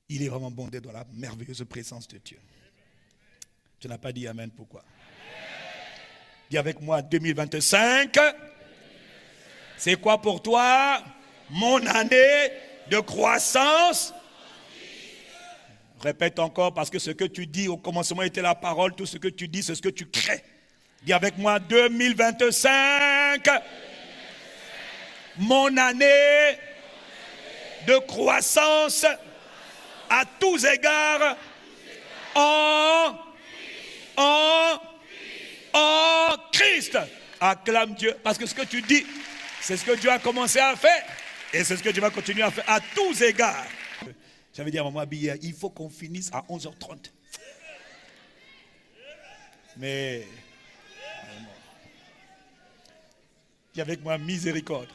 Il est vraiment bon d'être dans la merveilleuse présence de Dieu. Tu n'as pas dit amen, pourquoi? Dis avec moi, 2025, c'est quoi pour toi? Mon année de croissance. Répète encore, parce que ce que tu dis au commencement était la parole, tout ce que tu dis, c'est ce que tu crées. Dis avec moi, 2025, mon année de croissance à tous égards en Christ. Acclame Dieu, parce que ce que tu dis, c'est ce que Dieu a commencé à faire, et c'est ce que Dieu va continuer à faire à tous égards. J'avais dit à maman hier, il faut qu'on finisse à 11h30. Mais dis avec moi, miséricorde.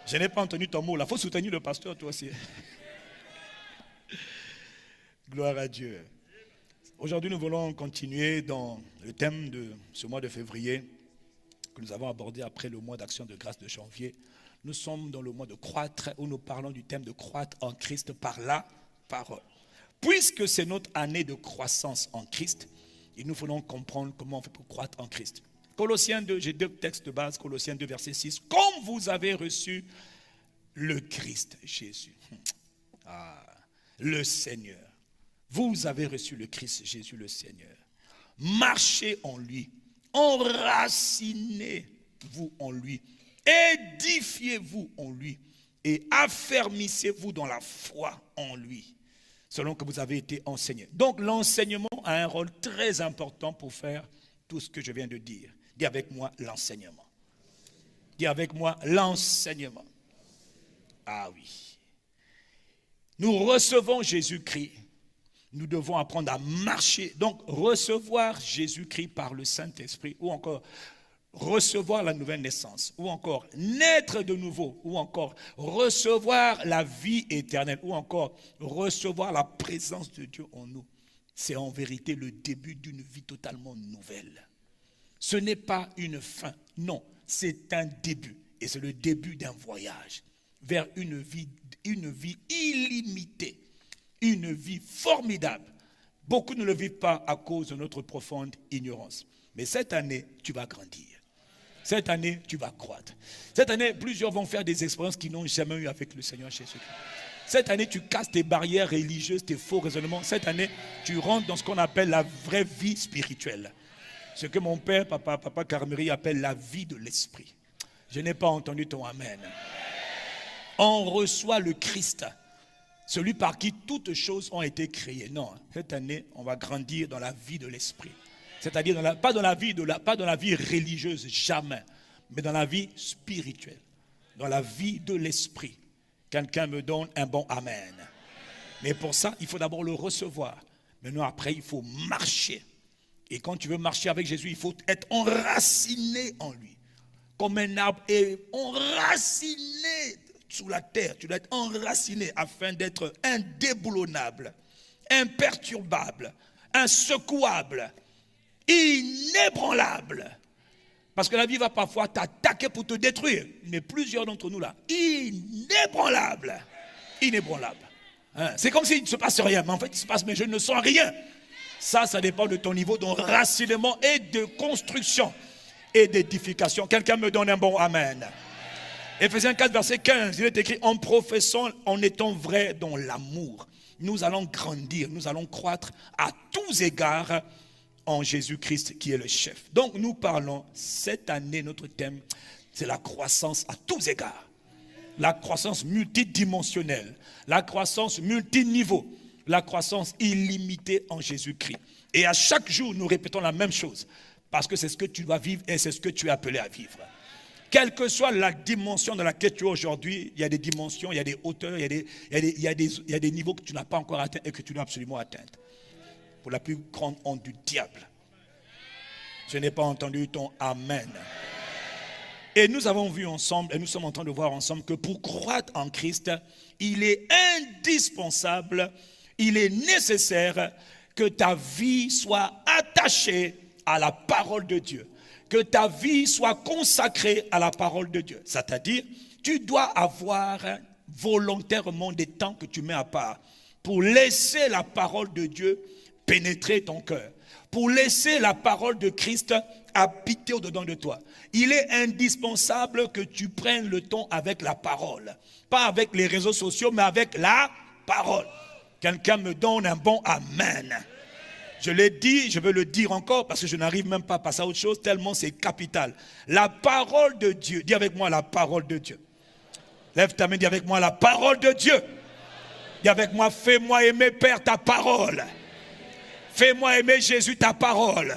Je n'ai pas entendu ton mot là. Il faut soutenir le pasteur, toi aussi. Gloire à Dieu. Aujourd'hui, nous voulons continuer dans le thème de ce mois de février que nous avons abordé après le mois d'action de grâce de janvier. Nous sommes dans le mois de croître où nous parlons du thème de croître en Christ par la parole. Puisque c'est notre année de croissance en Christ, il nous faut comprendre comment on fait pour croître en Christ. Colossiens 2, j'ai deux textes de base, Colossiens 2, verset 6. Comme vous avez reçu le Christ Jésus, le Seigneur. Vous avez reçu le Christ Jésus, le Seigneur. Marchez en lui, enracinez-vous en lui, édifiez-vous en lui et affermissez-vous dans la foi en lui, selon que vous avez été enseigné. Donc l'enseignement a un rôle très important pour faire tout ce que je viens de dire. Dis avec moi l'enseignement. Dis avec moi l'enseignement. Ah oui. Nous recevons Jésus-Christ. Nous devons apprendre à marcher. Donc recevoir Jésus-Christ par le Saint-Esprit, ou encore recevoir la nouvelle naissance, ou encore naître de nouveau, ou encore recevoir la vie éternelle, ou encore recevoir la présence de Dieu en nous. C'est en vérité le début d'une vie totalement nouvelle. Ce n'est pas une fin, non, c'est un début. Et c'est le début d'un voyage vers une vie illimitée, une vie formidable. Beaucoup ne le vivent pas à cause de notre profonde ignorance. Mais cette année, tu vas grandir. Cette année, tu vas croître. Cette année, plusieurs vont faire des expériences qu'ils n'ont jamais eues avec le Seigneur Jésus-Christ. Cette année, tu casses tes barrières religieuses, tes faux raisonnements. Cette année, tu rentres dans ce qu'on appelle la vraie vie spirituelle. Ce que mon père, papa Carméry, appelle la vie de l'esprit. Je n'ai pas entendu ton amen. On reçoit le Christ, celui par qui toutes choses ont été créées. Non, cette année, on va grandir dans la vie de l'esprit. C'est-à-dire pas dans la vie religieuse, jamais, mais dans la vie spirituelle, dans la vie de l'esprit. Quelqu'un me donne un bon amen. Mais pour ça, il faut d'abord le recevoir. Maintenant, après, il faut marcher. Et quand tu veux marcher avec Jésus, il faut être enraciné en lui. Comme un arbre est enraciné sous la terre. Tu dois être enraciné afin d'être indéboulonnable, imperturbable, insecouable, inébranlable. Parce que la vie va parfois t'attaquer pour te détruire. Mais plusieurs d'entre nous là, inébranlable. Inébranlable. C'est comme s'il ne se passe rien. Mais en fait, il se passe, mais je ne sens rien. Ça dépend de ton niveau d'enracinement et de construction et d'édification. Quelqu'un me donne un bon amen. Éphésiens 4, verset 15, il est écrit, en professant, en étant vrai dans l'amour, nous allons grandir, nous allons croître à tous égards en Jésus-Christ qui est le chef. Donc nous parlons, cette année, notre thème, c'est la croissance à tous égards. La croissance multidimensionnelle, la croissance multiniveau, la croissance illimitée en Jésus-Christ. Et à chaque jour, nous répétons la même chose, parce que c'est ce que tu dois vivre et c'est ce que tu es appelé à vivre. Quelle que soit la dimension dans laquelle tu es aujourd'hui, il y a des dimensions, il y a des hauteurs, il y a des niveaux que tu n'as pas encore atteints et que tu dois absolument atteindre. Pour la plus grande honte du diable. Je n'ai pas entendu ton amen. Et nous avons vu ensemble, et nous sommes en train de voir ensemble que pour croître en Christ, il est indispensable, il est nécessaire que ta vie soit attachée à la parole de Dieu. Que ta vie soit consacrée à la parole de Dieu. C'est-à-dire, tu dois avoir volontairement des temps que tu mets à part pour laisser la parole de Dieu pénétrer ton cœur, pour laisser la parole de Christ habiter au-dedans de toi. Il est indispensable que tu prennes le temps avec la parole. Pas avec les réseaux sociaux, mais avec la parole. Quelqu'un me donne un bon amen. Je l'ai dit, je veux le dire encore parce que je n'arrive même pas à passer à autre chose tellement c'est capital. La parole de Dieu, dis avec moi la parole de Dieu. Lève ta main, dis avec moi la parole de Dieu. Dis avec moi, fais-moi aimer Père ta parole. Fais-moi aimer Jésus ta parole.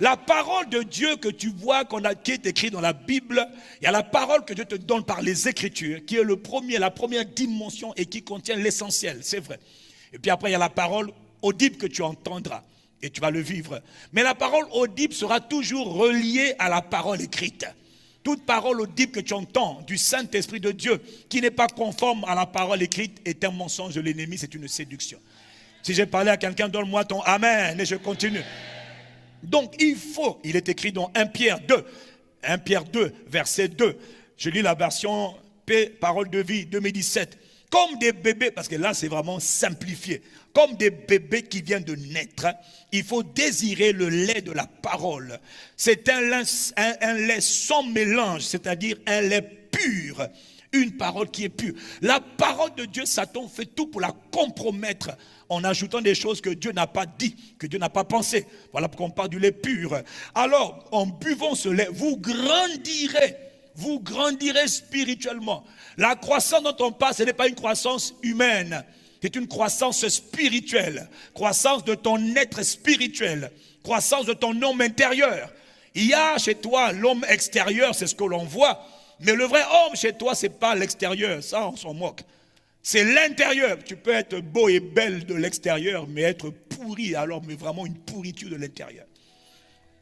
La parole de Dieu que tu vois qui est écrite dans la Bible, il y a la parole que Dieu te donne par les Écritures, qui est la première dimension et qui contient l'essentiel, c'est vrai. Et puis après, il y a la parole audible que tu entendras et tu vas le vivre. Mais la parole audible sera toujours reliée à la parole écrite. Toute parole audible que tu entends du Saint-Esprit de Dieu qui n'est pas conforme à la parole écrite est un mensonge de l'ennemi, c'est une séduction. Si j'ai parlé à quelqu'un, donne-moi ton amen et je continue. Donc il est écrit dans 1 Pierre 2, verset 2. Je lis la version Parole de vie 2017. Comme des bébés, parce que là c'est vraiment simplifié, comme des bébés qui viennent de naître, il faut désirer le lait de la parole. C'est un lait sans mélange, c'est-à-dire un lait pur, une parole qui est pure. La parole de Dieu, Satan fait tout pour la compromettre en ajoutant des choses que Dieu n'a pas dit, que Dieu n'a pas pensé. Voilà pourquoi on parle du lait pur. Alors, en buvant ce lait, vous grandirez spirituellement. La croissance dont on parle, ce n'est pas une croissance humaine, c'est une croissance spirituelle, croissance de ton être spirituel, croissance de ton homme intérieur. Il y a chez toi l'homme extérieur, c'est ce que l'on voit, mais le vrai homme chez toi, ce n'est pas l'extérieur, ça on s'en moque. C'est l'intérieur. Tu peux être beau et belle de l'extérieur, mais être pourri, alors, mais vraiment une pourriture de l'intérieur.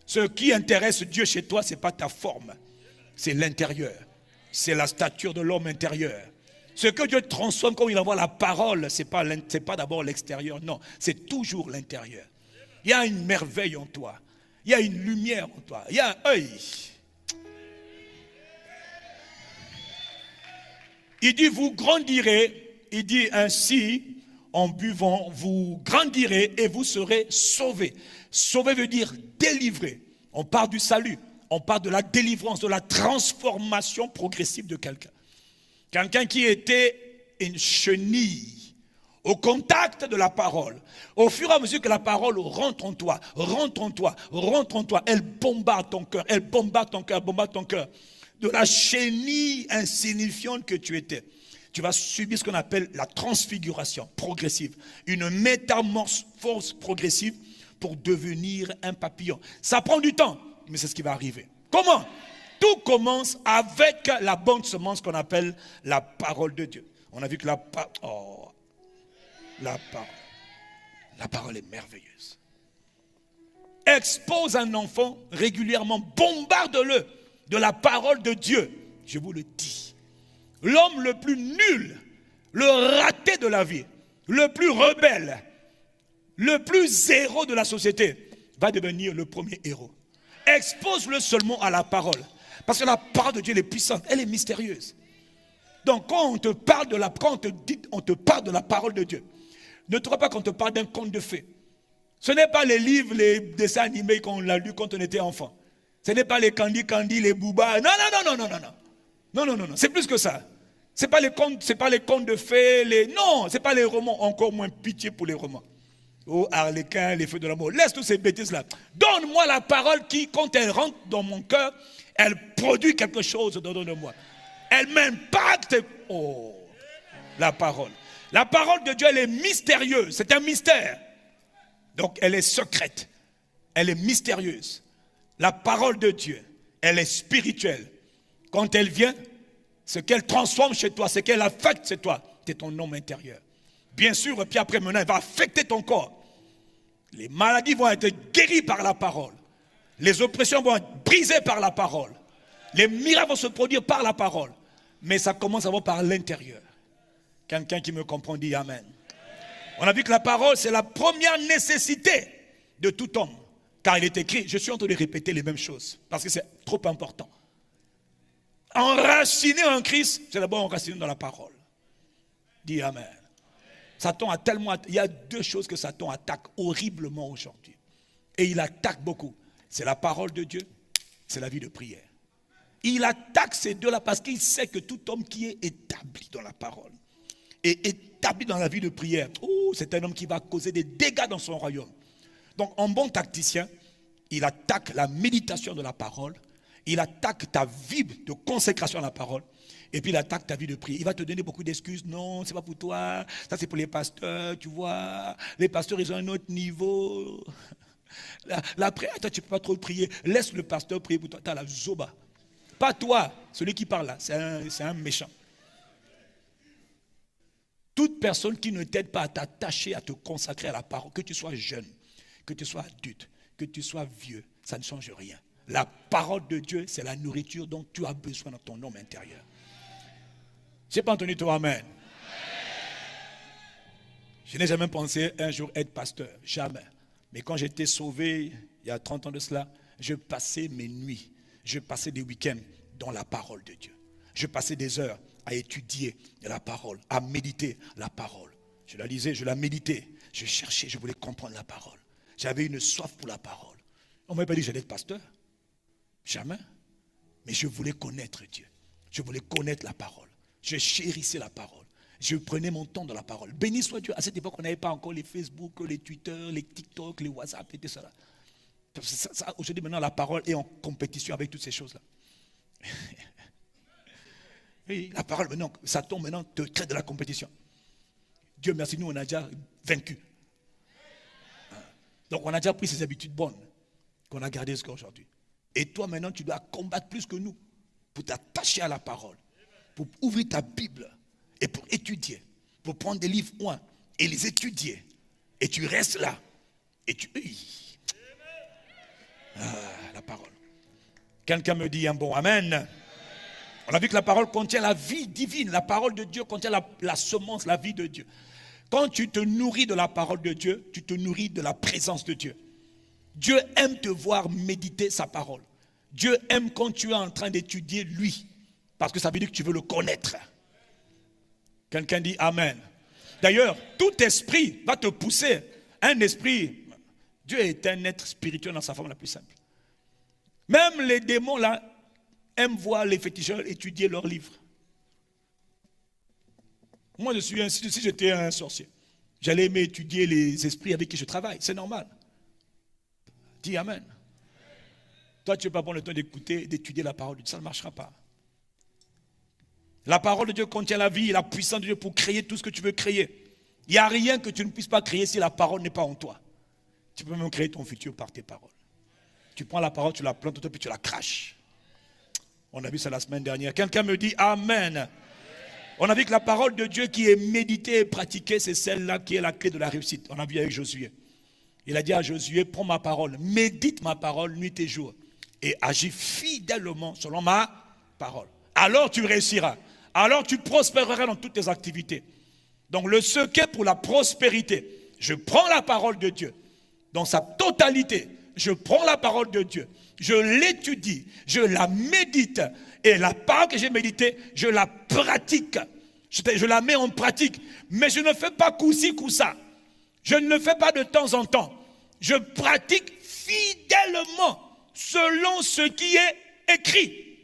Ce qui intéresse Dieu chez toi, ce n'est pas ta forme, c'est l'intérieur. C'est la stature de l'homme intérieur. Ce que Dieu transforme quand il envoie la parole, ce n'est pas d'abord l'extérieur, non, c'est toujours l'intérieur. Il y a une merveille en toi, il y a une lumière en toi, il y a un œil. Il dit, vous grandirez. Il dit ainsi, en buvant, vous grandirez et vous serez sauvés. Sauver veut dire délivrer. On parle du salut, on parle de la délivrance, de la transformation progressive de quelqu'un. Quelqu'un qui était une chenille au contact de la parole. Au fur et à mesure que la parole rentre en toi, elle bombarde ton cœur, elle bombarde ton cœur. De la chenille insignifiante que tu étais. Tu vas subir ce qu'on appelle la transfiguration progressive. Une métamorphose progressive pour devenir un papillon. Ça prend du temps, mais c'est ce qui va arriver. Comment? Tout commence avec la bonne semence qu'on appelle la parole de Dieu. On a vu que la parole est merveilleuse. Expose un enfant régulièrement, bombarde-le de la parole de Dieu. Je vous le dis. L'homme le plus nul, le raté de la vie, le plus rebelle, le plus zéro de la société, va devenir le premier héros. Expose-le seulement à la parole. Parce que la parole de Dieu est puissante, elle est mystérieuse. Donc quand on te parle de on te parle de la parole de Dieu, ne te crois pas qu'on te parle d'un conte de fées. Ce n'est pas les livres, les dessins animés qu'on a lus quand on était enfant. Ce n'est pas les Candy, les Booba. Non. Non, c'est plus que ça. C'est pas les contes de fées, non, c'est pas les romans, encore moins pitié pour les romans. Oh, Harlequin, les feux de l'amour. Laisse toutes ces bêtises-là. Donne-moi la parole qui, quand elle rentre dans mon cœur, elle produit quelque chose dedans de moi. Elle m'impacte. Oh, la parole. La parole de Dieu, elle est mystérieuse. C'est un mystère. Donc, elle est secrète. Elle est mystérieuse. La parole de Dieu, elle est spirituelle. Quand elle vient, ce qu'elle transforme chez toi, ce qu'elle affecte chez toi, c'est ton homme intérieur. Bien sûr, et puis après, maintenant, elle va affecter ton corps. Les maladies vont être guéries par la parole. Les oppressions vont être brisées par la parole. Les miracles vont se produire par la parole. Mais ça commence d'abord par l'intérieur. Quelqu'un qui me comprend dit Amen. On a vu que la parole, c'est la première nécessité de tout homme. Car il est écrit, je suis en train de répéter les mêmes choses, parce que c'est trop important. Enraciner en Christ, c'est d'abord enraciner dans la parole. Dis Amen. Satan a tellement... Il y a deux choses que Satan attaque horriblement aujourd'hui. Et il attaque beaucoup. C'est la parole de Dieu, c'est la vie de prière. Il attaque ces deux-là parce qu'il sait que tout homme qui est établi dans la parole et établi dans la vie de prière, c'est un homme qui va causer des dégâts dans son royaume. Donc, en bon tacticien, il attaque la méditation de la parole, il attaque ta vie de consécration à la parole, et puis il attaque ta vie de prière. Il va te donner beaucoup d'excuses. Non, c'est pas pour toi, ça c'est pour les pasteurs, tu vois. Les pasteurs, ils ont un autre niveau. La prière, toi, tu ne peux pas trop prier. Laisse le pasteur prier pour toi. Tu as la zoba. Pas toi, celui qui parle là, c'est un méchant. Toute personne qui ne t'aide pas à t'attacher, à te consacrer à la parole, que tu sois jeune, que tu sois adulte, que tu sois vieux, ça ne change rien. La parole de Dieu, c'est la nourriture dont tu as besoin dans ton homme intérieur. Je n'ai pas entendu toi, amen. Je n'ai jamais pensé un jour être pasteur, jamais. Mais quand j'étais sauvé, il y a 30 ans de cela, je passais mes nuits, je passais des week-ends dans la parole de Dieu. Je passais des heures à étudier la parole, à méditer la parole. Je la lisais, je la méditais, je cherchais, je voulais comprendre la parole. J'avais une soif pour la parole. On ne m'avait pas dit que j'allais être pasteur. Jamais. Mais je voulais connaître Dieu. Je voulais connaître la parole. Je chérissais la parole. Je prenais mon temps dans la parole. Béni soit Dieu. À cette époque, on n'avait pas encore les Facebook, les Twitter, les TikTok, les WhatsApp et tout ça. Aujourd'hui, maintenant, la parole est en compétition avec toutes ces choses-là. Oui, la parole, maintenant, Satan, maintenant, te crée de la compétition. Dieu merci, nous, on a déjà vaincu. Donc, on a déjà pris ces habitudes bonnes qu'on a gardées jusqu'à aujourd'hui. Et toi, maintenant, tu dois combattre plus que nous pour t'attacher à la parole, pour ouvrir ta Bible et pour étudier, pour prendre des livres et les étudier. Et tu restes là. Et tu... la parole. Quelqu'un me dit un bon amen. On a vu que la parole contient la vie divine. La parole de Dieu contient la semence, la vie de Dieu. Quand tu te nourris de la parole de Dieu, tu te nourris de la présence de Dieu. Dieu aime te voir méditer sa parole. Dieu aime quand tu es en train d'étudier lui. Parce que ça veut dire que tu veux le connaître. Quelqu'un dit amen. D'ailleurs, tout esprit va te pousser. Un esprit, Dieu est un être spirituel dans sa forme la plus simple. Même les démons là aiment voir les féticheurs étudier leurs livres. Moi, si j'étais un sorcier, j'allais aimer étudier les esprits avec qui je travaille. C'est normal. Dis amen. Toi, tu ne veux pas prendre le temps d'écouter, d'étudier la parole de Dieu. Ça ne marchera pas. La parole de Dieu contient la vie et la puissance de Dieu pour créer tout ce que tu veux créer. Il n'y a rien que tu ne puisses pas créer si la parole n'est pas en toi. Tu peux même créer ton futur par tes paroles. Tu prends la parole, tu la plantes, puis tu la craches. On a vu ça la semaine dernière. Quelqu'un me dit amen. On a vu que la parole de Dieu qui est méditée et pratiquée, c'est celle-là qui est la clé de la réussite. On a vu avec Josué. Il a dit à Josué, prends ma parole, médite ma parole nuit et jour et agis fidèlement selon ma parole. Alors tu réussiras. Alors tu prospéreras dans toutes tes activités. Donc le secret pour la prospérité, je prends la parole de Dieu dans sa totalité. Je prends la parole de Dieu, je l'étudie, je la médite. Et la parole que j'ai méditée, je la pratique. Je la mets en pratique. Mais je ne fais pas coup-ci, coup-ça. Je ne le fais pas de temps en temps. Je pratique fidèlement selon ce qui est écrit.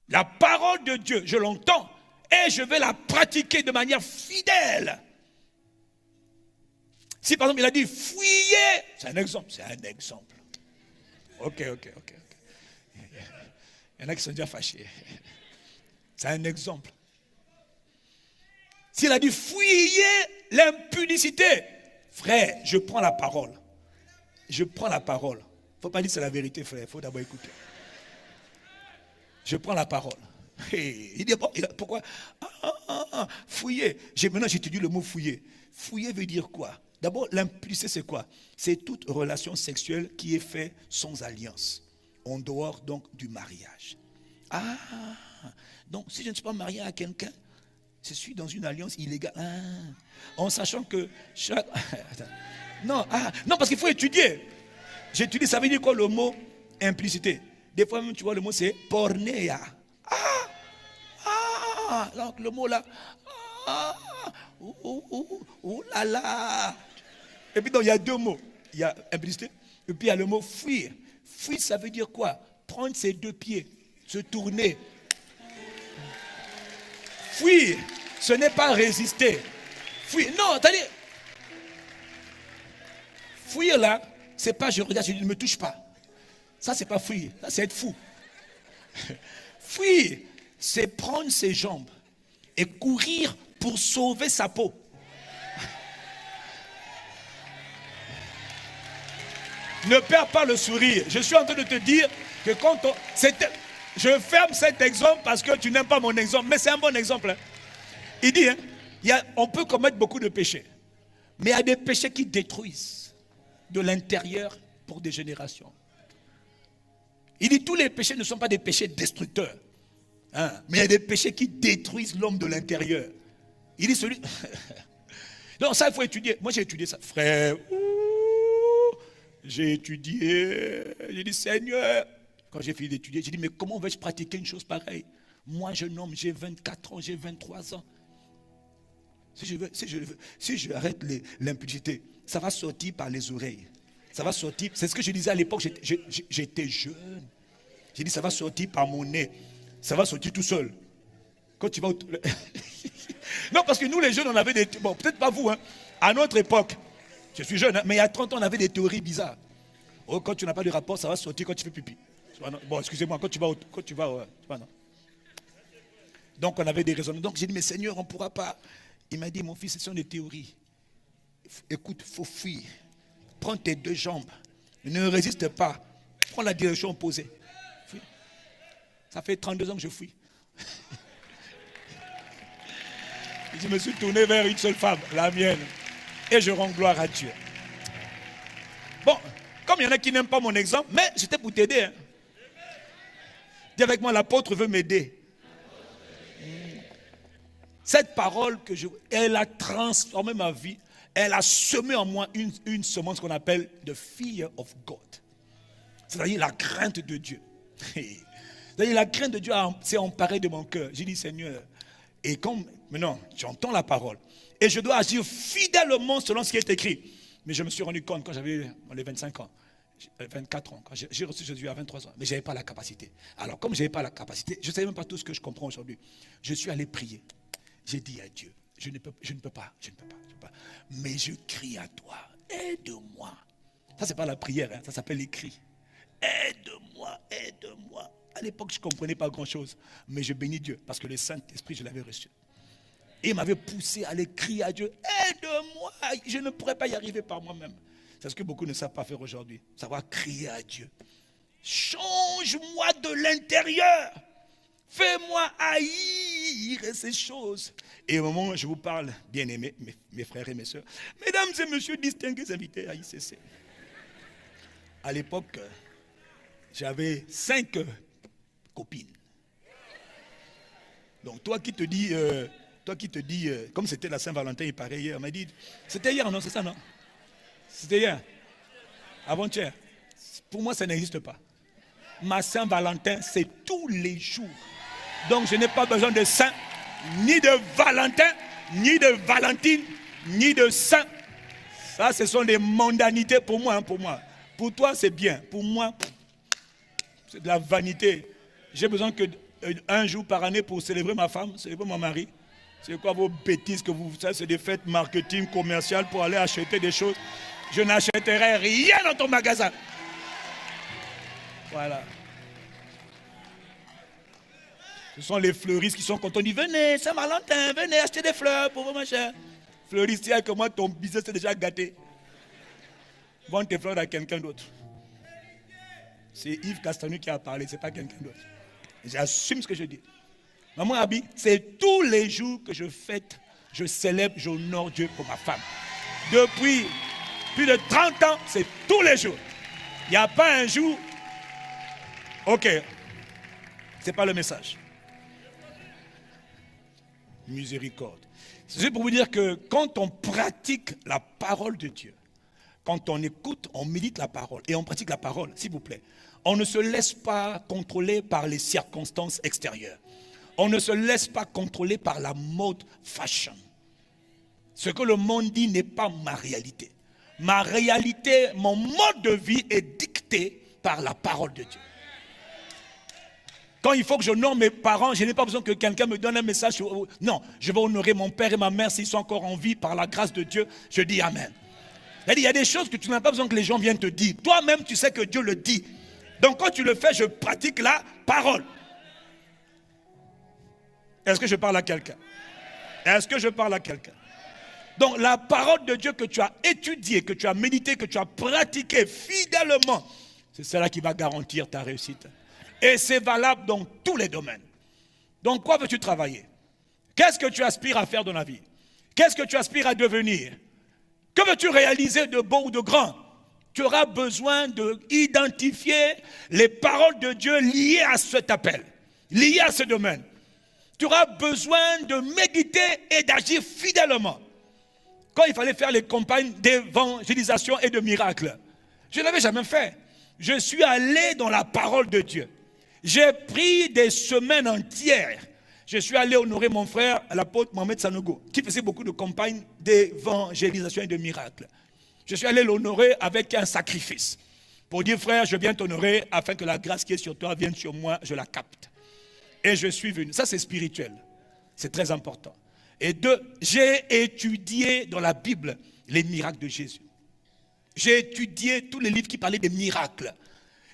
La parole de Dieu, je l'entends et je vais la pratiquer de manière fidèle. Si par exemple il a dit fouillez, c'est un exemple, Ok. Il y en a qui sont déjà fâchés. C'est un exemple. S'il a dit fouillez l'impudicité, frère, je prends la parole. Je prends la parole. Il ne faut pas dire que c'est la vérité, frère. Il faut d'abord écouter. Je prends la parole. Il dit pourquoi fouiller. Maintenant j'étudie le mot fouiller. Fouiller veut dire quoi? D'abord, l'impudicité c'est quoi? C'est toute relation sexuelle qui est faite sans alliance. En dehors donc du mariage. Donc si je ne suis pas marié à quelqu'un, je suis dans une alliance illégale. En sachant que chaque... non, parce qu'il faut étudier. J'étudie, ça veut dire quoi le mot implicité? Des fois même tu vois le mot c'est pornéa. Donc le mot là, là là. Et puis donc il y a deux mots. Il y a implicité, et puis il y a le mot fuir. Fuir, ça veut dire quoi? Prendre ses deux pieds, se tourner. Fuir, ce n'est pas résister. Fuir, non, attendez. Fuir là, c'est pas je regarde, je ne me touche pas. Ça, c'est pas fuir, ça, c'est être fou. Fuir, c'est prendre ses jambes et courir pour sauver sa peau. Ne perds pas le sourire. Je suis en train de te dire que quand on... Je ferme cet exemple parce que tu n'aimes pas mon exemple, mais c'est un bon exemple. Hein. Il dit, hein, on peut commettre beaucoup de péchés, mais il y a des péchés qui détruisent de l'intérieur pour des générations. Il dit, tous les péchés ne sont pas des péchés destructeurs, hein, mais il y a des péchés qui détruisent l'homme de l'intérieur. Il dit, celui... Non, ça, il faut étudier. Moi, j'ai étudié ça. Frère, j'ai étudié, j'ai dit, Seigneur, quand j'ai fini d'étudier, j'ai dit, mais comment vais-je pratiquer une chose pareille? Moi, jeune homme, j'ai 24 ans, j'ai 23 ans. Si je arrête l'impudicité, ça va sortir par les oreilles. Ça va sortir, c'est ce que je disais à l'époque, j'étais jeune. J'ai dit, ça va sortir par mon nez. Ça va sortir tout seul. Quand tu vas au... Non, parce que nous, les jeunes, on avait des... Bon, peut-être pas vous, hein. À notre époque, je suis jeune, hein, mais il y a 30 ans, on avait des théories bizarres. Oh, quand tu n'as pas de rapport, ça va sortir quand tu fais pipi. Bon, excusez-moi, quand tu vas non. Donc, on avait des raisonnements. Donc, j'ai dit, mais Seigneur, on ne pourra pas. Il m'a dit, mon fils, ce sont des théories. Écoute, il faut fuir. Prends tes deux jambes. Ne résiste pas. Prends la direction opposée. Fuis. Ça fait 32 ans que je fuis. Je me suis tourné vers une seule femme, la mienne. Et je rends gloire à Dieu. Bon, comme il y en a qui n'aiment pas mon exemple, mais c'était pour t'aider. Hein. Dis avec moi, l'apôtre veut m'aider. Cette parole, elle a transformé ma vie. Elle a semé en moi une semence qu'on appelle the fear of God. C'est-à-dire la crainte de Dieu. C'est-à-dire la crainte de Dieu s'est emparée de mon cœur. J'ai dit, Seigneur, et comme maintenant j'entends la parole, et je dois agir fidèlement selon ce qui est écrit. Mais je me suis rendu compte quand j'avais les 25 ans, 24 ans, quand j'ai reçu Jésus à 23 ans, mais je n'avais pas la capacité. Alors comme je n'avais pas la capacité, je ne savais même pas tout ce que je comprends aujourd'hui. Je suis allé prier. J'ai dit à Dieu, je ne peux pas. Mais je crie à toi, aide-moi. Ça, ce n'est pas la prière, hein, ça s'appelle les cris. Aide-moi. À l'époque, je ne comprenais pas grand-chose, mais je bénis Dieu parce que le Saint-Esprit, je l'avais reçu. Et il m'avait poussé à aller crier à Dieu, aide-moi, je ne pourrais pas y arriver par moi-même. C'est ce que beaucoup ne savent pas faire aujourd'hui, savoir crier à Dieu. Change-moi de l'intérieur. Fais-moi haïr ces choses. Et au moment où je vous parle, bien-aimés, mes frères et mes soeurs, mesdames et messieurs, distingués invités à ICC. À l'époque, j'avais 5 copines. Donc toi qui te dis, comme c'était la Saint-Valentin, il paraît hier, on m'a dit, c'était hier, non, c'est ça, non? C'était hier, avant-hier. Pour moi, ça n'existe pas. Ma Saint-Valentin, c'est tous les jours. Donc je n'ai pas besoin de saint, ni de Valentin, ni de Valentine, ni de saint. Ça, ce sont des mondanités pour moi, hein, pour moi. Pour toi, c'est bien. Pour moi, c'est de la vanité. J'ai besoin qu'un jour par année pour célébrer ma femme, célébrer mon mari. C'est quoi vos bêtises que vous faites? C'est des fêtes marketing commercial pour aller acheter des choses. Je n'achèterai rien dans ton magasin. Voilà. Ce sont les fleuristes qui sont contents. On dit, venez, Saint-Valentin, venez acheter des fleurs pour vos machins. Fleuriste, que moi, ton business est déjà gâté. Vends tes fleurs à quelqu'un d'autre. C'est Yves Castanu qui a parlé, ce n'est pas quelqu'un d'autre. J'assume ce que je dis. Maman Abi, c'est tous les jours que je fête, je célèbre, j'honore Dieu pour ma femme. Depuis plus de 30 ans, c'est tous les jours. Il n'y a pas un jour. Ok, ce n'est pas le message. Miséricorde. C'est juste pour vous dire que quand on pratique la parole de Dieu, quand on écoute, on médite la parole et on pratique la parole, s'il vous plaît, on ne se laisse pas contrôler par les circonstances extérieures. On ne se laisse pas contrôler par la mode fashion. Ce que le monde dit n'est pas ma réalité. Ma réalité, mon mode de vie est dicté par la parole de Dieu. Quand il faut que j'honore mes parents, je n'ai pas besoin que quelqu'un me donne un message. Non, je vais honorer mon père et ma mère s'ils sont encore en vie par la grâce de Dieu. Je dis Amen. Il y a des choses que tu n'as pas besoin que les gens viennent te dire. Toi-même, tu sais que Dieu le dit. Donc quand tu le fais, je pratique la parole. Est-ce que je parle à quelqu'un? Est-ce que je parle à quelqu'un? Donc la parole de Dieu que tu as étudiée, que tu as méditée, que tu as pratiquée fidèlement, c'est cela qui va garantir ta réussite. Et c'est valable dans tous les domaines. Donc quoi veux-tu travailler? Qu'est-ce que tu aspires à faire dans la vie? Qu'est-ce que tu aspires à devenir? Que veux-tu réaliser de beau ou de grand? Tu auras besoin d'identifier les paroles de Dieu liées à cet appel, liées à ce domaine. Tu auras besoin de méditer et d'agir fidèlement. Quand il fallait faire les campagnes d'évangélisation et de miracles, je ne l'avais jamais fait. Je suis allé dans la parole de Dieu. J'ai pris des semaines entières. Je suis allé honorer mon frère, l'apôtre Mohamed Sanogo, qui faisait beaucoup de campagnes d'évangélisation et de miracles. Je suis allé l'honorer avec un sacrifice. Pour dire, frère, je viens t'honorer afin que la grâce qui est sur toi vienne sur moi, je la capte. Et je suis venu. Ça, c'est spirituel. C'est très important. Et deux, j'ai étudié dans la Bible les miracles de Jésus. J'ai étudié tous les livres qui parlaient des miracles.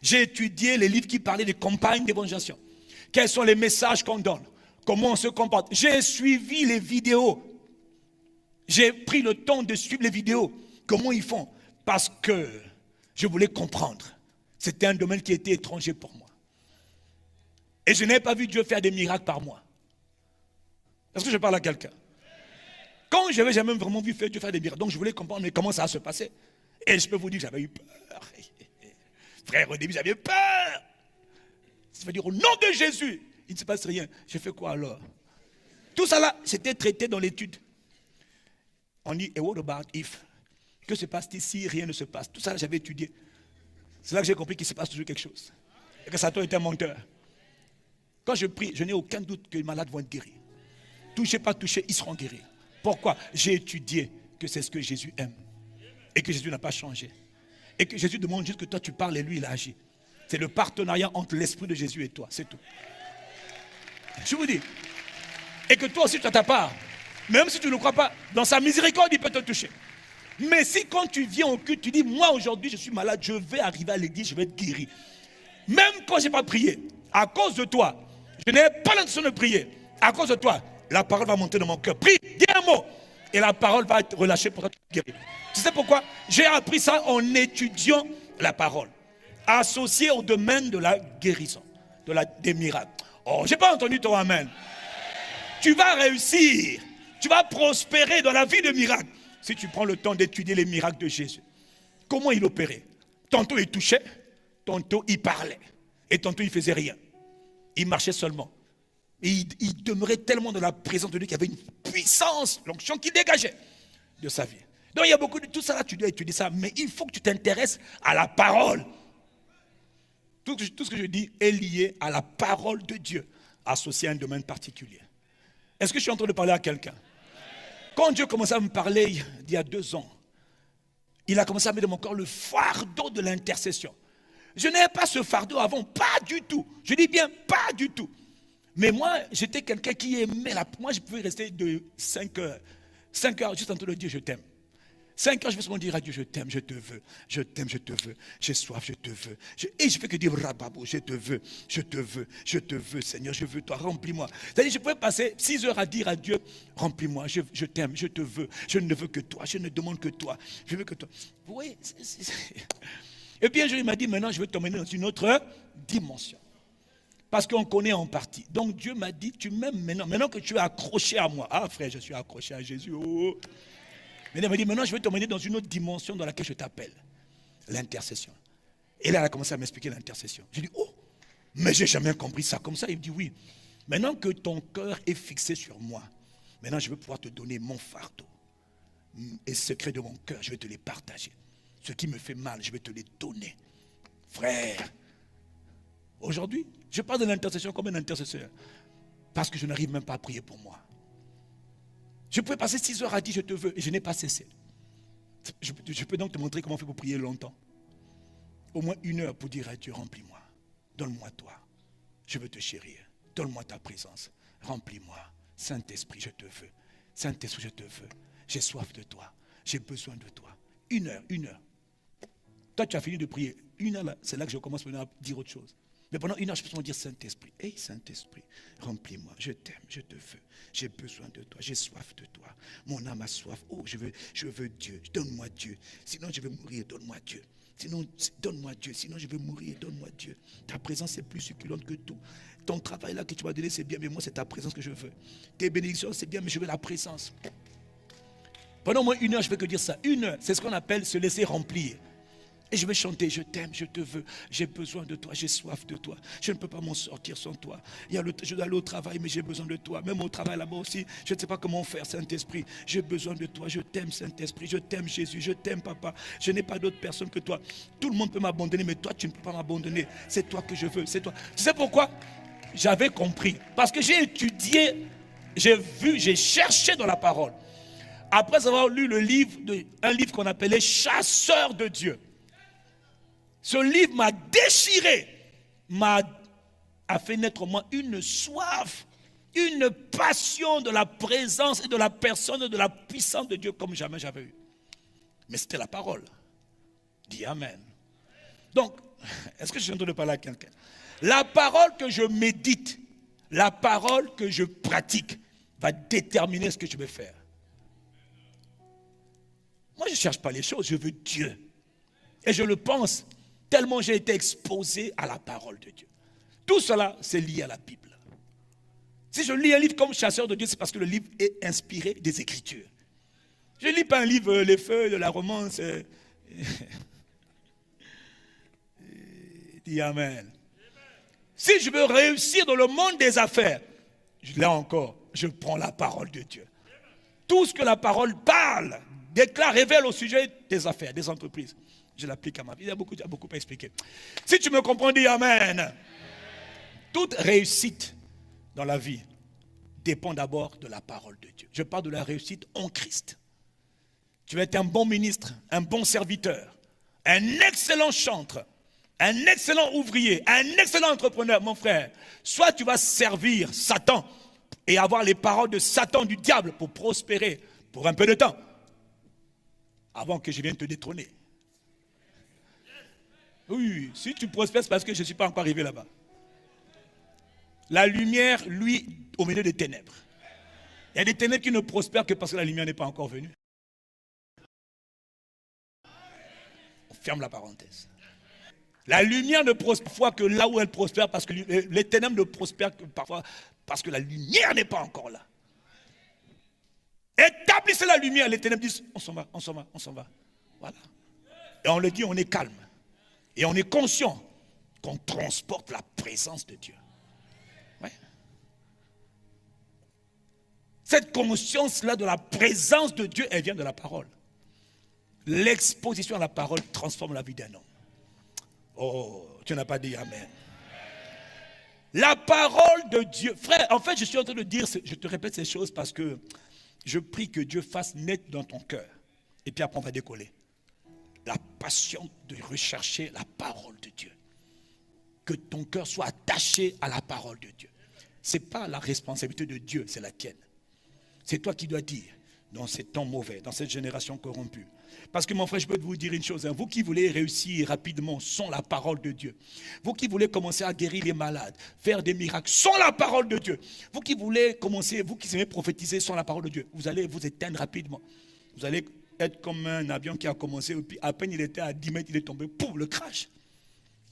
J'ai étudié les livres qui parlaient des campagnes d'évangélisation. Quels sont les messages qu'on donne? Comment on se comporte? J'ai suivi les vidéos. J'ai pris le temps de suivre les vidéos. Comment ils font? Parce que je voulais comprendre. C'était un domaine qui était étranger pour moi. Et je n'avais pas vu Dieu faire des miracles par moi. Est-ce que je parle à quelqu'un? Quand je n'avais jamais vraiment vu Dieu faire des miracles, donc je voulais comprendre mais comment ça va se passer. Et je peux vous dire que j'avais eu peur. Frère, au début, j'avais peur. Ça veut dire au nom de Jésus, il ne se passe rien. J'ai fait quoi alors? Tout ça là, c'était traité dans l'étude. On dit, et what about if? Que se passe-t-il si rien ne se passe? Tout ça, j'avais étudié. C'est là que j'ai compris qu'il se passe toujours quelque chose. Et que Satan est un menteur. Quand je prie, je n'ai aucun doute que les malades vont être guéris. Touchez, pas touchez, ils seront guéris. Pourquoi? J'ai étudié que c'est ce que Jésus aime. Et que Jésus n'a pas changé. Et que Jésus demande juste que toi tu parles et lui il agit. C'est le partenariat entre l'esprit de Jésus et toi, c'est tout. Je vous dis. Et que toi aussi tu as ta part. Même si tu ne crois pas, dans sa miséricorde il peut te toucher. Mais si quand tu viens au culte, tu dis moi aujourd'hui je suis malade, je vais arriver à l'église, je vais être guéri. Même quand je n'ai pas prié, à cause de toi, je n'ai pas l'intention de prier. À cause de toi, la parole va monter dans mon cœur. Prie, dis un mot. Et la parole va être relâchée pour être guérie. Tu sais pourquoi? J'ai appris ça en étudiant la parole. Associée au domaine de la guérison, des miracles. Oh, je n'ai pas entendu ton amen. Tu vas réussir. Tu vas prospérer dans la vie de miracles. Si tu prends le temps d'étudier les miracles de Jésus. Comment il opérait? Tantôt il touchait, tantôt il parlait. Et tantôt il ne faisait rien. Il marchait seulement. Et il demeurait tellement dans la présence de Dieu qu'il y avait une puissance, l'onction qui dégageait de sa vie. Donc il y a beaucoup de tout ça là, tu dois étudier ça, mais il faut que tu t'intéresses à la parole. Tout ce que je dis est lié à la parole de Dieu, associé à un domaine particulier. Est-ce que je suis en train de parler à quelqu'un? Quand Dieu commençait à me parler il y a 2 ans, il a commencé à mettre dans mon corps le fardeau de l'intercession. Je n'avais pas ce fardeau avant, pas du tout. Je dis bien pas du tout. Mais moi, j'étais quelqu'un qui aimait moi, je pouvais rester de 5 heures. 5 heures, juste en train de dire je t'aime. 5 heures, je vais seulement dire à Dieu, je t'aime, je te veux. Je t'aime, je te veux. J'ai soif, je te veux. Et je fais que dire, Rababo, je te veux, je te veux, je te veux, Seigneur, je veux toi, remplis-moi. C'est-à-dire, je pouvais passer 6 heures à dire à Dieu, remplis-moi, je t'aime, je te veux. Je ne veux que toi, je ne demande que toi. Je veux que toi. Vous voyez, Et puis un jour, il m'a dit, maintenant, je vais t'emmener dans une autre dimension. Parce qu'on connaît en partie. Donc Dieu m'a dit, tu m'aimes maintenant. Maintenant que tu es accroché à moi. Ah frère, je suis accroché à Jésus. Oh. Mais il m'a dit, maintenant je vais t'emmener dans une autre dimension dans laquelle je t'appelle. L'intercession. Et là, elle a commencé à m'expliquer l'intercession. J'ai dit, oh, mais j'ai jamais compris ça comme ça. Il me dit, oui. Maintenant que ton cœur est fixé sur moi, maintenant je vais pouvoir te donner mon fardeau. Et secrets de mon cœur, je vais te les partager. Ce qui me fait mal, je vais te les donner. Frère, aujourd'hui, je parle de l'intercession comme un intercesseur. Parce que je n'arrive même pas à prier pour moi. Je pouvais passer 6 heures à dire je te veux et je n'ai pas cessé. Je peux donc te montrer comment on fait pour prier longtemps. Au moins 1 heure pour dire à Dieu, remplis-moi. Donne-moi toi. Je veux te chérir. Donne-moi ta présence. Remplis-moi. Saint-Esprit, je te veux. Saint-Esprit, je te veux. J'ai soif de toi. J'ai besoin de toi. 1 heure, 1 heure. Toi, tu as fini de prier. 1 heure, là, c'est là que je commence maintenant à dire autre chose. Mais pendant 1 heure, je peux seulement dire Saint-Esprit. Hey Saint-Esprit, remplis-moi. Je t'aime, je te veux. J'ai besoin de toi. J'ai soif de toi. Mon âme a soif. Oh, je veux Dieu. Donne-moi Dieu. Sinon, je vais mourir. Donne-moi Dieu. Sinon, donne-moi Dieu. Sinon, je vais mourir. Donne-moi Dieu. Ta présence est plus succulente que tout. Ton travail là que tu m'as donné, c'est bien, mais moi, c'est ta présence que je veux. Tes bénédictions, c'est bien, mais je veux la présence. Pendant au moins 1 heure, je ne vais que dire ça. 1 heure, c'est ce qu'on appelle se laisser remplir. Et je vais chanter, je t'aime, je te veux, j'ai besoin de toi, j'ai soif de toi. Je ne peux pas m'en sortir sans toi. Je dois aller au travail, mais j'ai besoin de toi. Même au travail là-bas aussi, je ne sais pas comment faire, Saint-Esprit. J'ai besoin de toi, je t'aime, Saint-Esprit, je t'aime, Jésus, je t'aime, Papa. Je n'ai pas d'autre personne que toi. Tout le monde peut m'abandonner, mais toi, tu ne peux pas m'abandonner. C'est toi que je veux, c'est toi. Tu sais pourquoi? J'avais compris. Parce que j'ai étudié, j'ai vu, j'ai cherché dans la parole. Après avoir lu un livre qu'on appelait Chasseurs de Dieu. Ce livre m'a déchiré, a fait naître en moi une soif, une passion de la présence et de la personne et de la puissance de Dieu comme jamais j'avais eu. Mais c'était la parole. Dis Amen. Donc, est-ce que je suis en train de parler à quelqu'un? La parole que je médite, la parole que je pratique va déterminer ce que je vais faire. Moi, je ne cherche pas les choses, je veux Dieu. Et je le pense. Tellement j'ai été exposé à la parole de Dieu. Tout cela, c'est lié à la Bible. Si je lis un livre comme Chasseur de Dieu, c'est parce que le livre est inspiré des Écritures. Je ne lis pas un livre, les feuilles de la romance. Dis Amen. Si je veux réussir dans le monde des affaires, là encore, je prends la parole de Dieu. Tout ce que la parole parle, déclare, révèle au sujet des affaires, des entreprises. Je l'applique à ma vie. Il y a beaucoup à expliquer. Si tu me comprends, dis Amen. Toute réussite dans la vie dépend d'abord de la parole de Dieu. Je parle de la réussite en Christ. Tu vas être un bon ministre, un bon serviteur, un excellent chantre, un excellent ouvrier, un excellent entrepreneur, mon frère. Soit tu vas servir Satan et avoir les paroles de Satan, du diable, pour prospérer pour un peu de temps, avant que je vienne te détrôner. Oui, si tu prospères, c'est parce que je ne suis pas encore arrivé là-bas. La lumière, lui, au milieu des ténèbres. Il y a des ténèbres qui ne prospèrent que parce que la lumière n'est pas encore venue. On ferme la parenthèse. La lumière ne prospère parfois que là où elle prospère, parce que les ténèbres ne prospèrent que parfois parce que la lumière n'est pas encore là. Établissez la lumière, les ténèbres disent, on s'en va, on s'en va, on s'en va. Voilà. Et on le dit, on est calme. Et on est conscient qu'on transporte la présence de Dieu. Ouais. Cette conscience-là de la présence de Dieu, elle vient de la parole. L'exposition à la parole transforme la vie d'un homme. Oh, tu n'as pas dit Amen. La parole de Dieu. Frère, en fait, je suis en train de dire, je te répète ces choses parce que je prie que Dieu fasse naître dans ton cœur. Et puis après, on va décoller. La passion de rechercher la parole de Dieu. Que ton cœur soit attaché à la parole de Dieu. Ce n'est pas la responsabilité de Dieu, c'est la tienne. C'est toi qui dois dire, dans ces temps mauvais, dans cette génération corrompue. Parce que mon frère, je peux vous dire une chose, vous qui voulez réussir rapidement sans la parole de Dieu, vous qui voulez commencer à guérir les malades, faire des miracles sans la parole de Dieu, vous qui voulez commencer, vous qui aimez prophétiser sans la parole de Dieu, vous allez vous éteindre rapidement. Vous allez être comme un avion qui a commencé, et puis à peine il était à 10 mètres, il est tombé, pouf, le crash.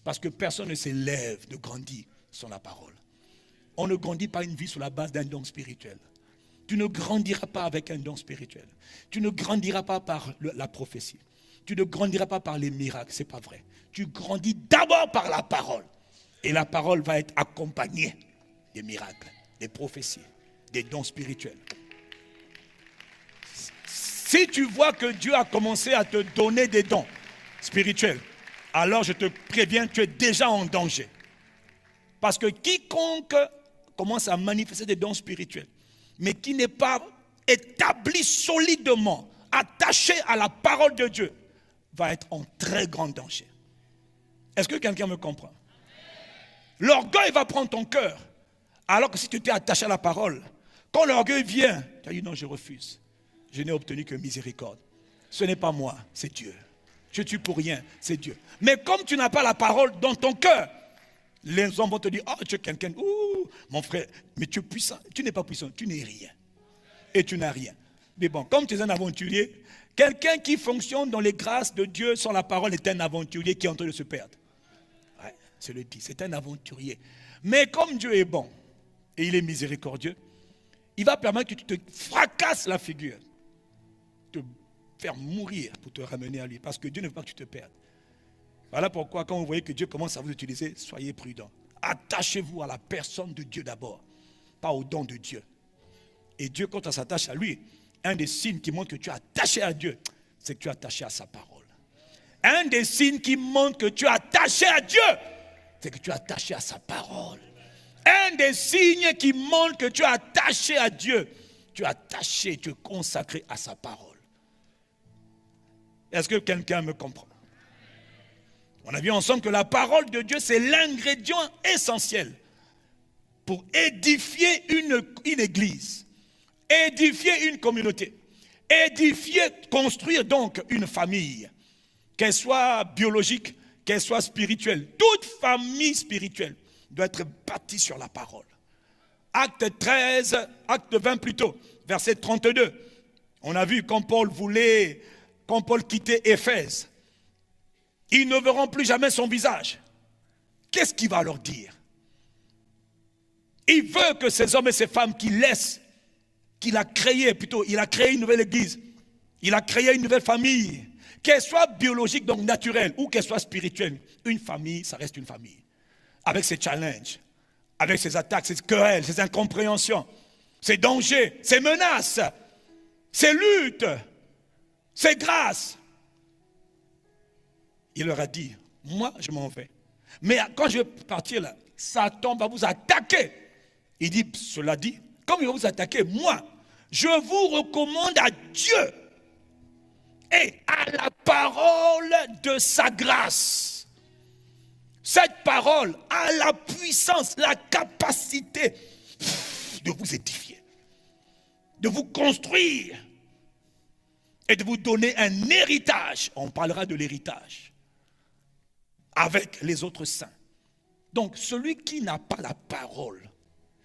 Parce que personne ne s'élève de grandir sans la parole. On ne grandit pas une vie sur la base d'un don spirituel. Tu ne grandiras pas avec un don spirituel. Tu ne grandiras pas par la prophétie. Tu ne grandiras pas par les miracles, ce n'est pas vrai. Tu grandis d'abord par la parole. Et la parole va être accompagnée des miracles, des prophéties, des dons spirituels. Si tu vois que Dieu a commencé à te donner des dons spirituels, alors je te préviens, tu es déjà en danger. Parce que quiconque commence à manifester des dons spirituels, mais qui n'est pas établi solidement, attaché à la parole de Dieu, va être en très grand danger. Est-ce que quelqu'un me comprend? L'orgueil va prendre ton cœur, alors que si tu t'es attaché à la parole, quand l'orgueil vient, tu as dit non, je refuse. Je n'ai obtenu que miséricorde. Ce n'est pas moi, c'est Dieu. Je tue pour rien, c'est Dieu. Mais comme tu n'as pas la parole dans ton cœur, les hommes vont te dire, oh, tu es quelqu'un, mon frère, mais tu es puissant. Tu n'es pas puissant, tu n'es rien. Et tu n'as rien. Mais bon, comme tu es un aventurier, quelqu'un qui fonctionne dans les grâces de Dieu sans la parole est un aventurier qui est en train de se perdre. Ouais, c'est le dit, c'est un aventurier. Mais comme Dieu est bon et il est miséricordieux, il va permettre que tu te fracasses la figure, te faire mourir pour te ramener à lui, parce que Dieu ne veut pas que tu te perdes. Voilà pourquoi quand vous voyez que Dieu commence à vous utiliser, soyez prudents. Attachez-vous à la personne de Dieu d'abord, pas au don de Dieu. Et Dieu, quand on s'attache à lui, un des signes qui montre que tu es attaché à Dieu, c'est que tu es attaché à sa parole. Un des signes qui montre que tu es attaché à Dieu, c'est que tu es attaché à sa parole. Un des signes qui montre que tu es attaché à Dieu, tu es attaché, tu es consacré à sa parole. Est-ce que quelqu'un me comprend? On a vu ensemble que la parole de Dieu, c'est l'ingrédient essentiel pour édifier une église, édifier une communauté, édifier, construire donc une famille, qu'elle soit biologique, qu'elle soit spirituelle. Toute famille spirituelle doit être bâtie sur la parole. Acte 13, acte 20 plutôt, verset 32. On a vu quand Paul quittait Éphèse, ils ne verront plus jamais son visage. Qu'est-ce qu'il va leur dire? Il veut que ces hommes et ces femmes qu'il a créé une nouvelle église, il a créé une nouvelle famille, qu'elle soit biologique, donc naturelle, ou qu'elle soit spirituelle. Une famille, ça reste une famille. Avec ses challenges, avec ses attaques, ses querelles, ses incompréhensions, ses dangers, ses menaces, ses luttes, ses grâces. Il leur a dit, moi je m'en vais. Mais quand je vais partir là, Satan va vous attaquer. Il dit, cela dit, comme il va vous attaquer, moi, je vous recommande à Dieu et à la parole de sa grâce. Cette parole a la puissance, la capacité de vous édifier, de vous construire et de vous donner un héritage. On parlera de l'héritage avec les autres saints. Donc, celui qui n'a pas la parole,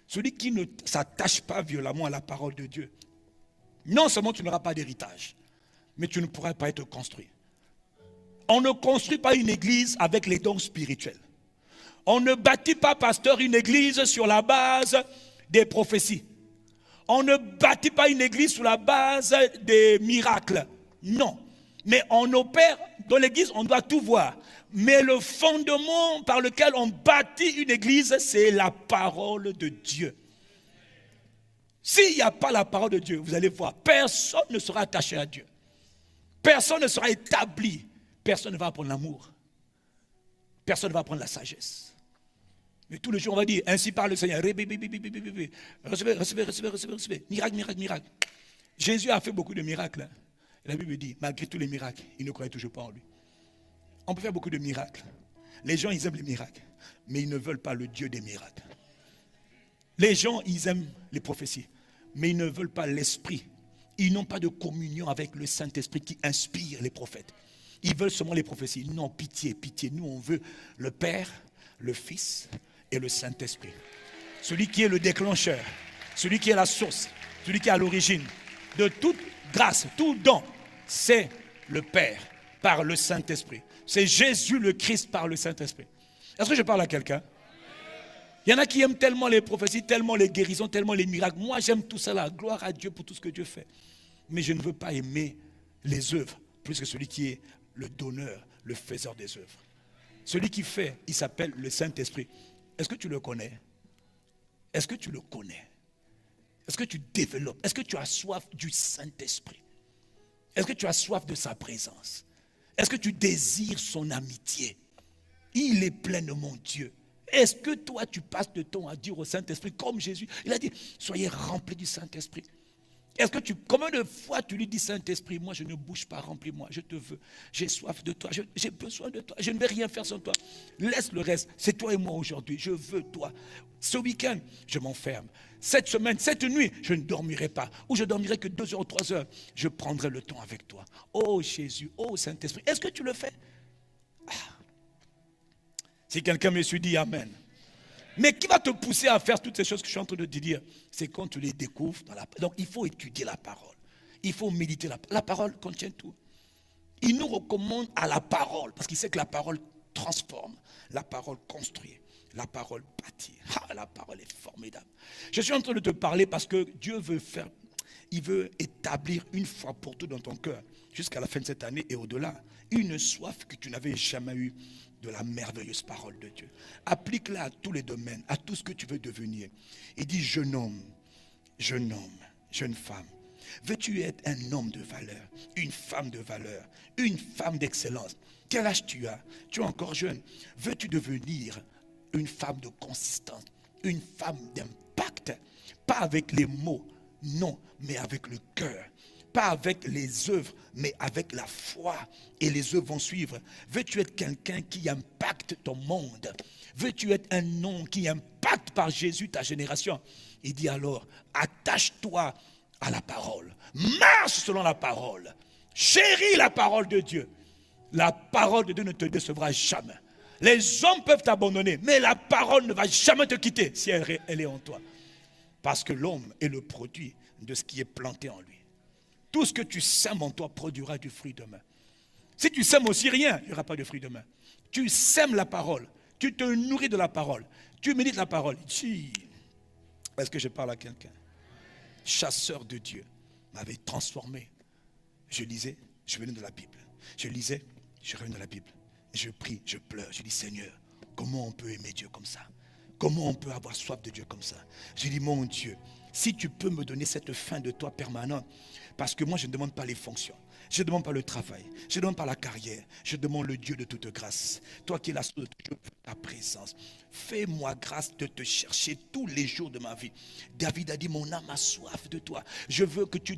celui qui ne s'attache pas violemment à la parole de Dieu, non seulement tu n'auras pas d'héritage, mais tu ne pourras pas être construit. On ne construit pas une église avec les dons spirituels. On ne bâtit pas, pasteur, une église sur la base des prophéties. On ne bâtit pas une église sur la base des miracles. Non. Mais on opère, dans l'église, on doit tout voir. Mais le fondement par lequel on bâtit une église, c'est la parole de Dieu. S'il n'y a pas la parole de Dieu, vous allez voir, personne ne sera attaché à Dieu. Personne ne sera établi. Personne ne va apprendre l'amour. Personne ne va apprendre la sagesse. Mais tous les jours, on va dire, ainsi parle le Seigneur. Recevez. Miracle. Jésus a fait beaucoup de miracles. Et la Bible dit, malgré tous les miracles, il ne croyait toujours pas en lui. On peut faire beaucoup de miracles. Les gens, ils aiment les miracles, mais ils ne veulent pas le Dieu des miracles. Les gens, ils aiment les prophéties, mais ils ne veulent pas l'esprit. Ils n'ont pas de communion avec le Saint-Esprit qui inspire les prophètes. Ils veulent seulement les prophéties. Non, pitié. Nous, on veut le Père, le Fils et le Saint-Esprit. Celui qui est le déclencheur, celui qui est la source, celui qui est à l'origine de toute grâce, tout don, c'est le Père par le Saint-Esprit. C'est Jésus le Christ par le Saint-Esprit. Est-ce que je parle à quelqu'un? Il y en a qui aiment tellement les prophéties, tellement les guérisons, tellement les miracles. Moi, j'aime tout cela. Gloire à Dieu pour tout ce que Dieu fait. Mais je ne veux pas aimer les œuvres plus que celui qui est le donneur, le faiseur des œuvres. Celui qui fait, il s'appelle le Saint-Esprit. Est-ce que tu le connais? Est-ce que tu le connais? Est-ce que tu développes? Est-ce que tu as soif du Saint-Esprit? Est-ce que tu as soif de sa présence? Est-ce que tu désires son amitié? Il est pleinement Dieu. Est-ce que toi, tu passes le temps à dire au Saint-Esprit, comme Jésus, il a dit, soyez remplis du Saint-Esprit. Est-ce que combien de fois tu lui dis, Saint-Esprit, moi je ne bouge pas, remplis-moi, je te veux, j'ai soif de toi, j'ai besoin de toi, je ne vais rien faire sans toi. Laisse le reste, c'est toi et moi aujourd'hui, je veux toi. Ce week-end, je m'enferme. Cette semaine, cette nuit, je ne dormirai pas. Ou je dormirai que 2 heures ou 3 heures. Je prendrai le temps avec toi. Oh Jésus, oh Saint-Esprit, est-ce que tu le fais? Si quelqu'un me suit, dit Amen. Mais qui va te pousser à faire toutes ces choses que je suis en train de te dire? C'est quand tu les découvres dans la parole. Donc il faut étudier la parole. Il faut méditer la parole. La parole contient tout. Il nous recommande à la parole, parce qu'il sait que la parole transforme, la parole construit, la parole bâtit. La parole est formidable. Je suis en train de te parler parce que Dieu veut faire, il veut établir une fois pour toutes dans ton cœur, jusqu'à la fin de cette année et au-delà, une soif que tu n'avais jamais eue de la merveilleuse parole de Dieu. Applique-la à tous les domaines, à tout ce que tu veux devenir. Il dit, jeune homme, jeune femme, veux-tu être un homme de valeur, une femme d'excellence? Quel âge tu as? Tu es encore jeune. Veux-tu devenir une femme de consistance, une femme d'impact? Pas avec les mots, non, mais avec le cœur. Pas avec les œuvres, mais avec la foi. Et les œuvres vont suivre. Veux-tu être quelqu'un qui impacte ton monde? Veux-tu être un homme qui impacte par Jésus ta génération? Il dit alors, attache-toi à la parole. Marche selon la parole. Chéris la parole de Dieu. La parole de Dieu ne te décevra jamais. Les hommes peuvent t'abandonner, mais la parole ne va jamais te quitter si elle est en toi. Parce que l'homme est le produit de ce qui est planté en lui. Tout ce que tu sèmes en toi produira du fruit demain. Si tu sèmes aussi rien, il n'y aura pas de fruit demain. Tu sèmes la parole, tu te nourris de la parole, tu médites la parole. Est-ce que je parle à quelqu'un? Chasseur de Dieu m'avait transformé. Je lisais, je venais de la Bible. Je lisais, je revenais de la Bible. Je prie, je pleure, je dis Seigneur, comment on peut aimer Dieu comme ça? Comment on peut avoir soif de Dieu comme ça? Je dis mon Dieu, si tu peux me donner cette faim de toi permanente, parce que moi je ne demande pas les fonctions, je ne demande pas le travail, je ne demande pas la carrière, je demande le Dieu de toute grâce. Toi qui es la source de toute ta présence, fais-moi grâce de te chercher tous les jours de ma vie. David a dit, mon âme a soif de toi. Je veux que tu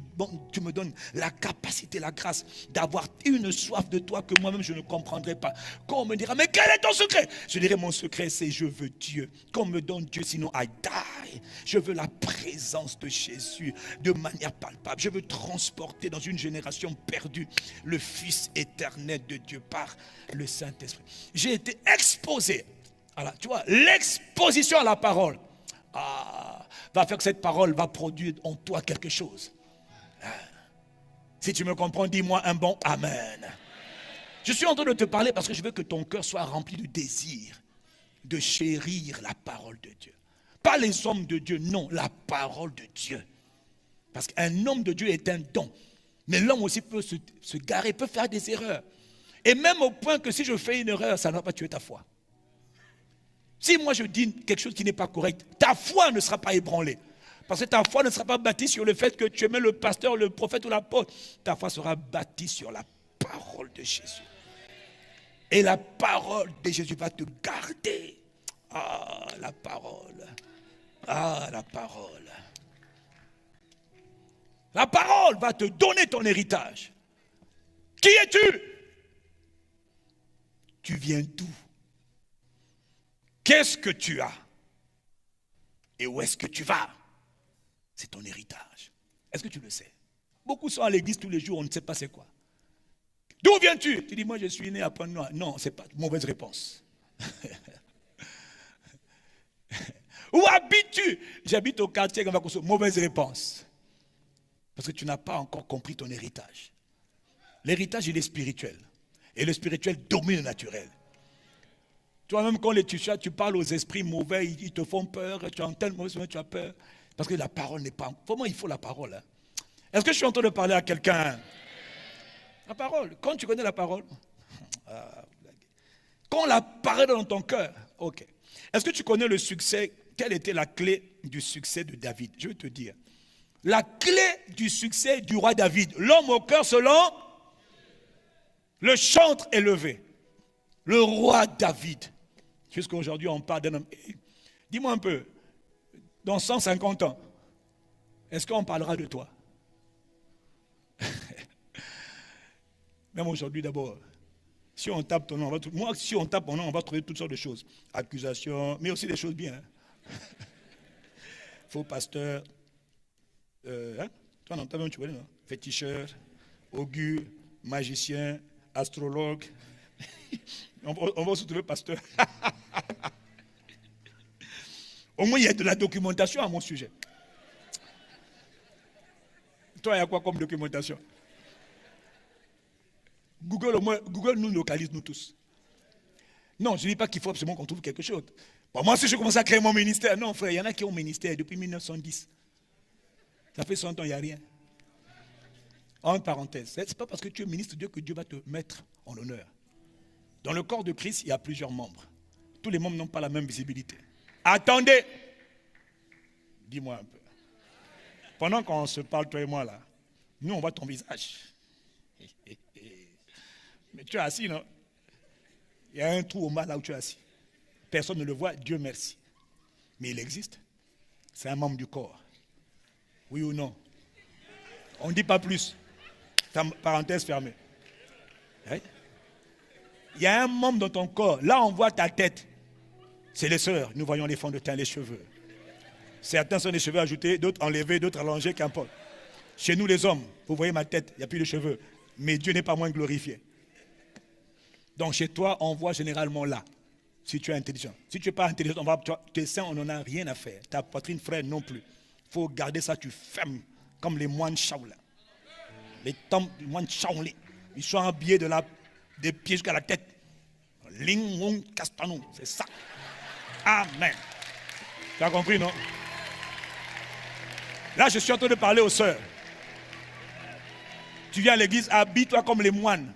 me donnes la capacité, la grâce d'avoir une soif de toi que moi-même je ne comprendrai pas. Quand on me dira, mais quel est ton secret? Je dirai, mon secret c'est je veux Dieu. Qu'on me donne Dieu, sinon I die. Je veux la présence de Jésus de manière palpable. Je veux transporter dans une génération perdue le Fils éternel de Dieu par le Saint-Esprit. J'ai été exposé. Alors, tu vois, l'exposition à la parole va faire que cette parole va produire en toi quelque chose. Si tu me comprends, dis-moi un bon Amen. Je suis en train de te parler parce que je veux que ton cœur soit rempli de désir, de chérir la parole de Dieu. Pas les hommes de Dieu, non, la parole de Dieu. Parce qu'un homme de Dieu est un don. Mais l'homme aussi peut se garer, peut faire des erreurs. Et même au point que si je fais une erreur, ça ne va pas tuer ta foi. Si moi je dis quelque chose qui n'est pas correct, ta foi ne sera pas ébranlée. Parce que ta foi ne sera pas bâtie sur le fait que tu aimais le pasteur, le prophète ou l'apôtre. Ta foi sera bâtie sur la parole de Jésus. Et la parole de Jésus va te garder. La parole. La parole. La parole va te donner ton héritage. Qui es-tu? Tu viens d'où? Qu'est-ce que tu as? Et où est-ce que tu vas? C'est ton héritage. Est-ce que tu le sais? Beaucoup sont à l'église tous les jours, on ne sait pas c'est quoi. D'où viens-tu? Tu dis, moi je suis né à Pointe-Noire. Non, c'est pas mauvaise réponse. Où habites-tu? J'habite au quartier Gavakoso. Mauvaise réponse. Parce que tu n'as pas encore compris ton héritage. L'héritage, il est spirituel. Et le spirituel domine le naturel. Toi-même, quand tu parles aux esprits mauvais, ils te font peur, tu as un tel mauvais souvenir, tu as peur. Parce que la parole n'est pas... Vraiment, il faut la parole. Hein? Est-ce que je suis en train de parler à quelqu'un? La parole. Quand tu connais la parole, quand on la parole dans ton cœur, ok. Est-ce que tu connais le succès? Quelle était la clé du succès de David? Je vais te dire. La clé du succès du roi David, l'homme au cœur selon le chantre élevé, le roi David. Jusqu'à aujourd'hui, on parle d'un homme. Dis-moi un peu, dans 150 ans, est-ce qu'on parlera de toi? Même aujourd'hui d'abord, si on tape ton nom, si on tape mon nom, on va trouver toutes sortes de choses. Accusations, mais aussi des choses bien. Faux pasteur, toi non, toi-même tu vois, non? Féticheur, augure, magicien, astrologue. On va se trouver pasteur. Au moins, il y a de la documentation à mon sujet. Toi, il y a quoi comme documentation? Google nous localise, nous tous. Non, je ne dis pas qu'il faut absolument qu'on trouve quelque chose. Bon, moi, si je commence à créer mon ministère, non, frère, il y en a qui ont un ministère depuis 1910. Ça fait 100 ans, il n'y a rien. En parenthèse, ce n'est pas parce que tu es ministre de Dieu que Dieu va te mettre en honneur. Dans le corps de Christ, il y a plusieurs membres. Tous les membres n'ont pas la même visibilité. Attendez. Dis-moi un peu. Pendant qu'on se parle, toi et moi, là, nous, on voit ton visage. Mais tu es assis, non? Il y a un trou au mal là où tu es assis. Personne ne le voit, Dieu merci. Mais il existe. C'est un membre du corps. Oui ou non? On ne dit pas plus. Parenthèse fermée. Hein? Il y a un membre dans ton corps. Là, on voit ta tête. C'est les sœurs. Nous voyons les fonds de teint, les cheveux. Certains sont des cheveux ajoutés, d'autres enlevés, d'autres allongés, qu'importe. Chez nous, les hommes, vous voyez ma tête, il n'y a plus de cheveux. Mais Dieu n'est pas moins glorifié. Donc, chez toi, on voit généralement là. Si tu es intelligent. Si tu n'es pas intelligent, tes seins, on n'en a rien à faire. Ta poitrine, frère, non plus. Il faut garder ça, tu fermes. Comme les moines Shaolin. Les temples du moine Shaolin. Ils sont habillés des pieds jusqu'à la tête. Ling Wong Castanou. C'est ça. Amen. Tu as compris, non? Là, je suis en train de parler aux sœurs. Tu viens à l'église, habille-toi comme les moines.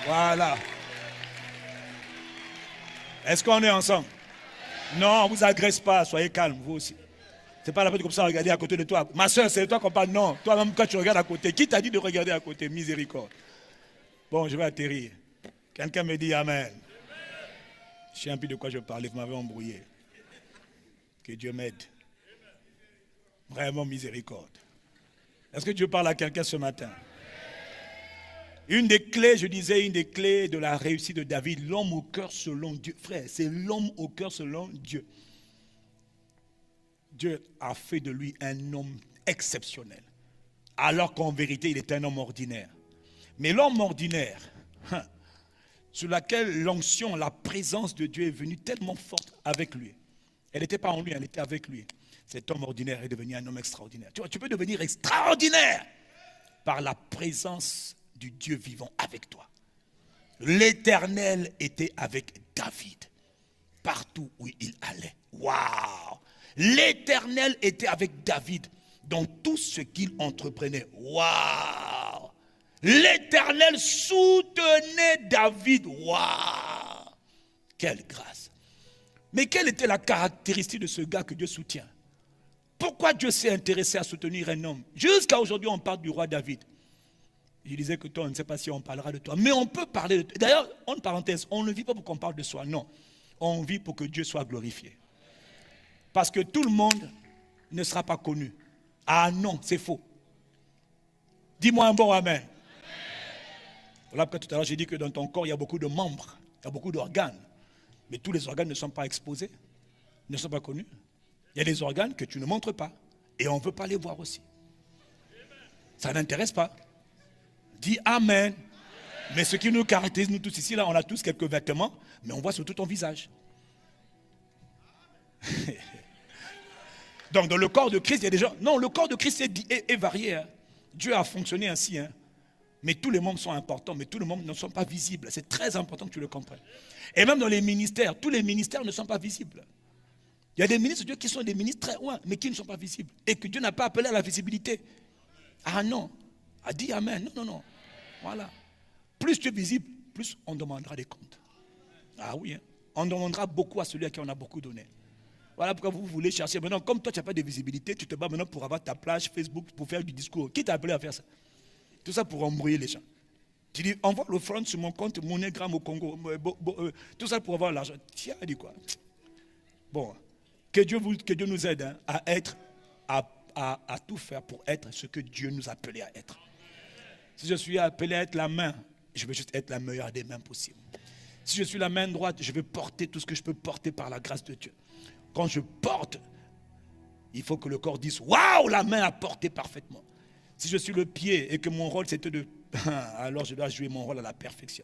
Voilà. Est-ce qu'on est ensemble? Non, on ne vous agresse pas, soyez calme, vous aussi. Ce n'est pas la peine comme ça regarder à côté de toi. Ma soeur, c'est toi qu'on parle. Non, toi-même quand tu regardes à côté. Qui t'a dit de regarder à côté? Miséricorde. Bon, je vais atterrir. Quelqu'un me dit Amen. Je sais un peu de quoi je parlais, vous m'avez embrouillé. Que Dieu m'aide. Vraiment miséricorde. Est-ce que Dieu parle à quelqu'un ce matin? Une des clés, je disais, une des clés de la réussite de David, l'homme au cœur selon Dieu. Frère, c'est l'homme au cœur selon Dieu. Dieu a fait de lui un homme exceptionnel. Alors qu'en vérité, il est un homme ordinaire. Mais l'homme ordinaire, sur laquelle l'onction, la présence de Dieu est venue tellement forte avec lui. Elle n'était pas en lui, elle était avec lui. Cet homme ordinaire est devenu un homme extraordinaire. Tu vois, tu peux devenir extraordinaire par la présence du Dieu vivant avec toi. L'Éternel était avec David partout où il allait. Waouh! L'Éternel était avec David dans tout ce qu'il entreprenait. Waouh! L'Éternel soutenait David. Waouh! Quelle grâce! Mais quelle était la caractéristique de ce gars que Dieu soutient? Pourquoi Dieu s'est intéressé à soutenir un homme? Jusqu'à aujourd'hui, on parle du roi David. Je disais que toi, on ne sait pas si on parlera de toi. Mais on peut parler de toi. D'ailleurs, en parenthèse, on ne vit pas pour qu'on parle de soi. Non. On vit pour que Dieu soit glorifié. Parce que tout le monde ne sera pas connu. Ah non, c'est faux. Dis-moi un bon amen. Voilà pourquoi tout à l'heure, j'ai dit que dans ton corps, il y a beaucoup de membres. Il y a beaucoup d'organes. Mais tous les organes ne sont pas exposés. Ne sont pas connus. Il y a des organes que tu ne montres pas. Et on ne veut pas les voir aussi. Ça n'intéresse pas. Dis Amen. Mais ce qui nous caractérise, nous tous ici, là, on a tous quelques vêtements, mais on voit surtout ton visage. Donc, dans le corps de Christ, il y a des gens... Non, le corps de Christ est varié. Hein. Dieu a fonctionné ainsi. Hein. Mais tous les membres sont importants, mais tous les membres ne sont pas visibles. C'est très important que tu le comprennes. Et même dans les ministères, tous les ministères ne sont pas visibles. Il y a des ministres de Dieu qui sont des ministres très loin, mais qui ne sont pas visibles. Et que Dieu n'a pas appelé à la visibilité. Ah non. A dit Amen. Non, non, non. Voilà. Plus tu es visible, plus on demandera des comptes. Ah oui, hein. On demandera beaucoup à celui à qui on a beaucoup donné. Voilà pourquoi vous voulez chercher. Maintenant, comme toi, tu n'as pas de visibilité, tu te bats maintenant pour avoir ta page Facebook, pour faire du discours. Qui t'a appelé à faire ça? Tout ça pour embrouiller les gens. Tu dis, envoie l'offrande sur mon compte MoneyGram au Congo. Tout ça pour avoir l'argent. Tiens, dit quoi? Bon, que Dieu nous aide à être, à tout faire pour être ce que Dieu nous a appelé à être. Si je suis appelé à être la main, je veux juste être la meilleure des mains possibles. Si je suis la main droite, je veux porter tout ce que je peux porter par la grâce de Dieu. Quand je porte, il faut que le corps dise, waouh, la main a porté parfaitement. Si je suis le pied et que mon rôle c'était de... alors je dois jouer mon rôle à la perfection.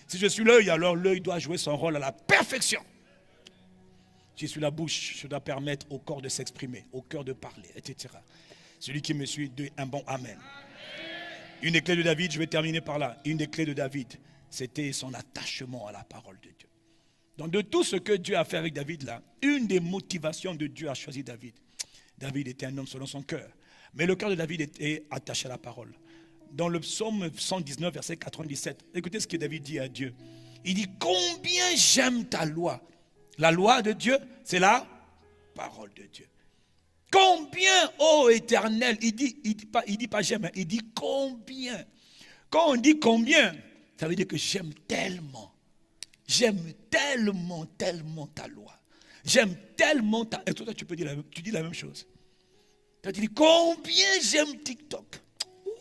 Si je suis l'œil, alors l'œil doit jouer son rôle à la perfection. Si je suis la bouche, je dois permettre au corps de s'exprimer, au cœur de parler, etc. Celui qui me suit, dit un bon amen. Une des clés de David, je vais terminer par là. Une des clés de David, c'était son attachement à la parole de Dieu. Donc de tout ce que Dieu a fait avec David là, une des motivations de Dieu a choisi David. David était un homme selon son cœur. Mais le cœur de David était attaché à la parole. Dans le psaume 119, verset 97, écoutez ce que David dit à Dieu. Il dit, combien j'aime ta loi. La loi de Dieu, c'est la parole de Dieu. Combien, ô Éternel, il dit pas j'aime, il dit combien. Quand on dit combien, ça veut dire que j'aime tellement ta loi. J'aime tellement ta... Et toi, tu dis la même chose. Tu dis combien j'aime TikTok.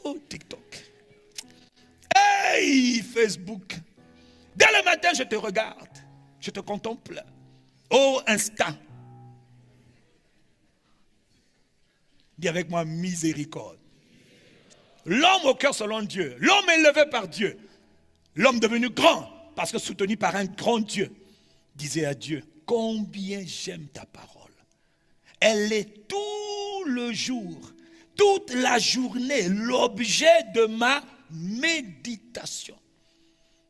Oh, TikTok. Hey, Facebook. Dès le matin, je te regarde. Je te contemple. Oh, Insta. Dis avec moi, miséricorde. L'homme au cœur selon Dieu. L'homme élevé par Dieu. L'homme devenu grand, parce que soutenu par un grand Dieu, disait à Dieu, combien j'aime ta parole. Elle est tout le jour, toute la journée, l'objet de ma méditation.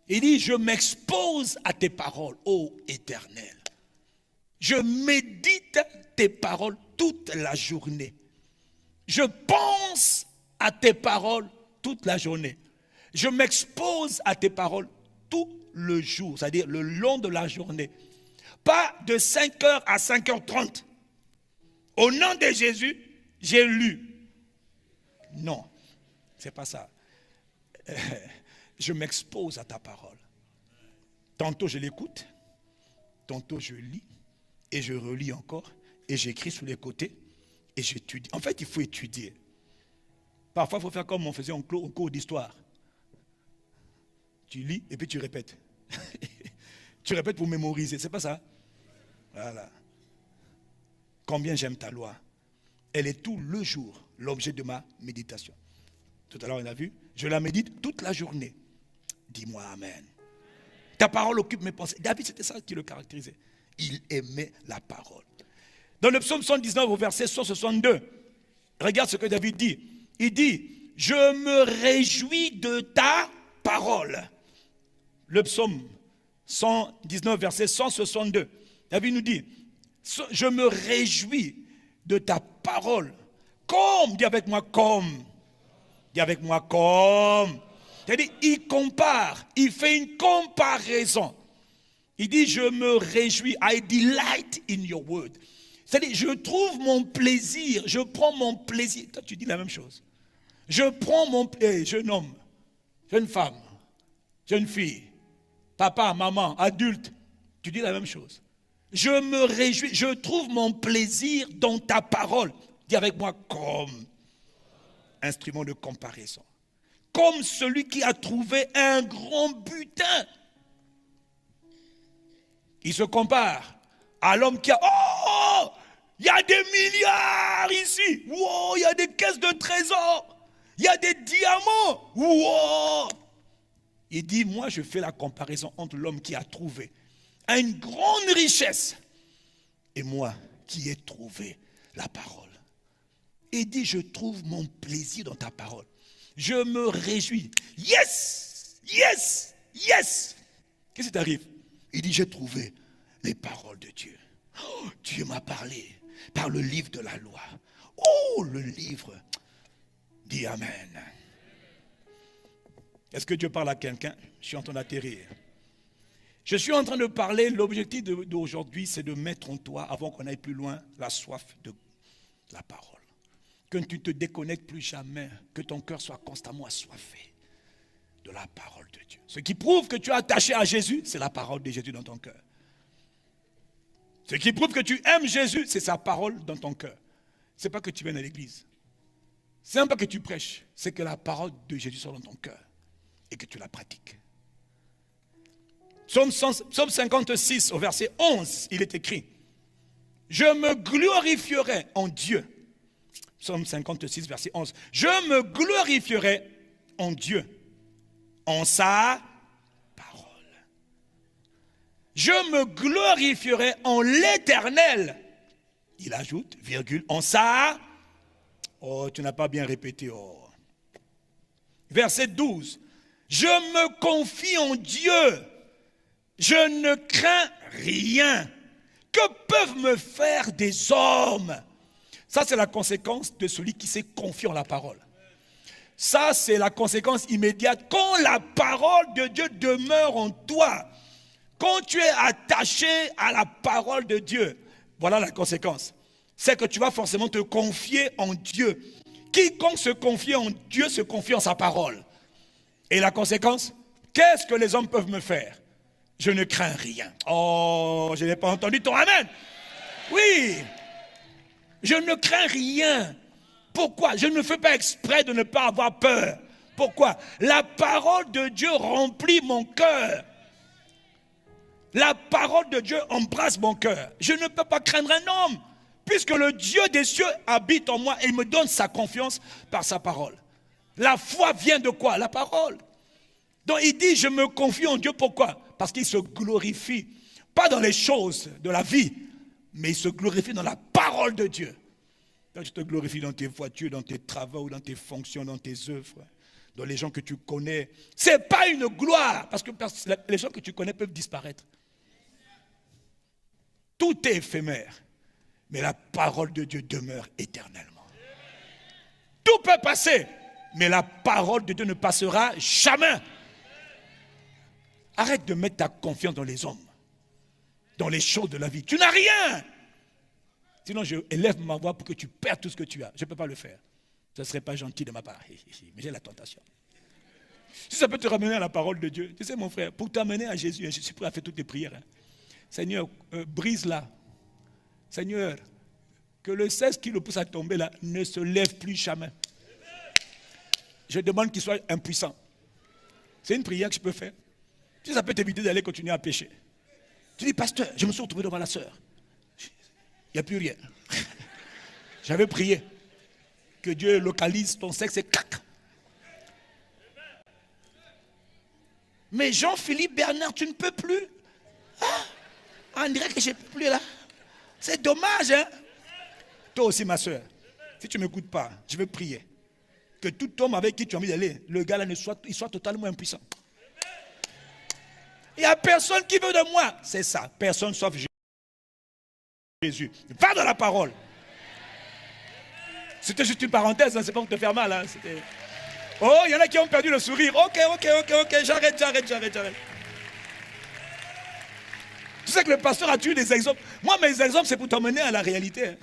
Il dit, je m'expose à tes paroles, ô Éternel. Je médite tes paroles toute la journée. Je pense à tes paroles toute la journée. Je m'expose à tes paroles tout le jour, c'est-à-dire le long de la journée. Pas de 5h à 5h30. Au nom de Jésus, j'ai lu. Non, c'est pas ça. Je m'expose à ta parole. Tantôt je l'écoute, tantôt je lis, et je relis encore, et j'écris sur les côtés, et j'étudie. En fait, il faut étudier. Parfois, il faut faire comme on faisait en cours d'histoire. Tu lis, et puis tu répètes. Tu répètes pour mémoriser, c'est pas ça? Voilà. Combien j'aime ta loi. Elle est tout le jour l'objet de ma méditation. Tout à l'heure, on a vu, je la médite toute la journée. Dis-moi amen. Ta parole occupe mes pensées. David, c'était ça qui le caractérisait. Il aimait la parole. Dans le psaume 119, au verset 162, regarde ce que David dit. Il dit, je me réjouis de ta parole. Le psaume 119, verset 162. David nous dit, je me réjouis de ta parole. Comme, dis avec moi, comme. Dis avec moi, comme. C'est-à-dire, il compare, il fait une comparaison. Il dit, je me réjouis, I delight in your word. C'est-à-dire, je trouve mon plaisir, je prends mon plaisir. Toi, tu dis la même chose. Je prends mon plaisir, jeune homme, jeune femme, jeune fille, papa, maman, adulte, tu dis la même chose. Je me réjouis, je trouve mon plaisir dans ta parole. Dis avec moi, comme instrument de comparaison. Comme celui qui a trouvé un grand butin. Il se compare à l'homme qui a... Oh, il y a des milliards ici. Wow, il y a des caisses de trésors. Il y a des diamants. Wow. Il dit, moi je fais la comparaison entre l'homme qui a trouvé une grande richesse et moi qui ai trouvé la parole. Il dit, je trouve mon plaisir dans ta parole. Je me réjouis. Yes, yes, yes. Qu'est-ce qui t'arrive? Il dit, j'ai trouvé les paroles de Dieu. Oh, Dieu m'a parlé par le livre de la loi. Oh, le livre. Dis amen. Est-ce que Dieu parle à quelqu'un? Je suis en train d'atterrir. Je suis en train de parler, l'objectif d'aujourd'hui, c'est de mettre en toi, avant qu'on aille plus loin, la soif de la parole. que tu ne te déconnectes plus jamais, que ton cœur soit constamment assoiffé de la parole de Dieu. Ce qui prouve que tu es attaché à Jésus, c'est la parole de Jésus dans ton cœur. Ce qui prouve que tu aimes Jésus, c'est sa parole dans ton cœur. Ce n'est pas que tu viennes à l'église. Ce n'est pas que tu prêches. C'est que la parole de Jésus soit dans ton cœur et que tu la pratiques. Psaume 56, au verset 11, il est écrit: je me glorifierai en Dieu. Psaume 56, verset 11. Je me glorifierai en Dieu, en sa parole. Je me glorifierai en l'Éternel. Il ajoute, virgule, en sa... Oh, tu n'as pas bien répété. Oh. Verset 12. Je me confie en Dieu. Je ne crains rien. Que peuvent me faire des hommes? Ça, c'est la conséquence de celui qui s'est confié en la parole. Ça, c'est la conséquence immédiate. Quand la parole de Dieu demeure en toi, quand tu es attaché à la parole de Dieu, voilà la conséquence. C'est que tu vas forcément te confier en Dieu. Quiconque se confie en Dieu se confie en sa parole. Et la conséquence, qu'est-ce que les hommes peuvent me faire? Je ne crains rien. Oh, je n'ai pas entendu ton amen. Oui, je ne crains rien. Pourquoi? Je ne fais pas exprès de ne pas avoir peur. Pourquoi? La parole de Dieu remplit mon cœur. La parole de Dieu embrasse mon cœur. Je ne peux pas craindre un homme, puisque le Dieu des cieux habite en moi et il me donne sa confiance par sa parole. La foi vient de quoi? La parole. Donc il dit, je me confie en Dieu. Pourquoi? Parce qu'il se glorifie, pas dans les choses de la vie, mais il se glorifie dans la parole de Dieu. Quand tu te glorifies dans tes voitures, dans tes travaux, dans tes fonctions, dans tes œuvres, dans les gens que tu connais, ce n'est pas une gloire, parce que les gens que tu connais peuvent disparaître. Tout est éphémère, mais la parole de Dieu demeure éternellement. Tout peut passer, mais la parole de Dieu ne passera jamais. Arrête de mettre ta confiance dans les hommes, dans les choses de la vie. Tu n'as rien. Sinon, je élève ma voix pour que tu perdes tout ce que tu as. Je ne peux pas le faire. Ce ne serait pas gentil de ma part. Mais j'ai la tentation. Si ça peut te ramener à la parole de Dieu, tu sais mon frère, pour t'amener à Jésus, je suis prêt à faire toutes tes prières. Seigneur, brise-la. Seigneur, que le cesse qui le pousse à tomber là ne se lève plus jamais. Je demande qu'il soit impuissant. C'est une prière que je peux faire. Si ça peut t'éviter d'aller continuer à pécher. Tu dis, pasteur, je me suis retrouvé devant la sœur. Il n'y a plus rien. J'avais prié que Dieu localise ton sexe et clac. Mais Jean-Philippe Bernard, tu ne peux plus. On dirait que je ne peux plus là. C'est dommage, hein? Toi aussi, ma soeur, si tu ne m'écoutes pas, je vais prier que tout homme avec qui tu as envie d'aller, le gars là, il soit totalement impuissant. Il n'y a personne qui veut de moi. C'est ça, personne sauf Jésus. Va dans la parole. C'était juste une parenthèse, hein, c'est pas pour te faire mal. Hein, oh, il y en a qui ont perdu le sourire. Ok, j'arrête. Tu sais que le pasteur a tué des exemples. Moi, mes exemples, c'est pour t'emmener à la réalité. Hein.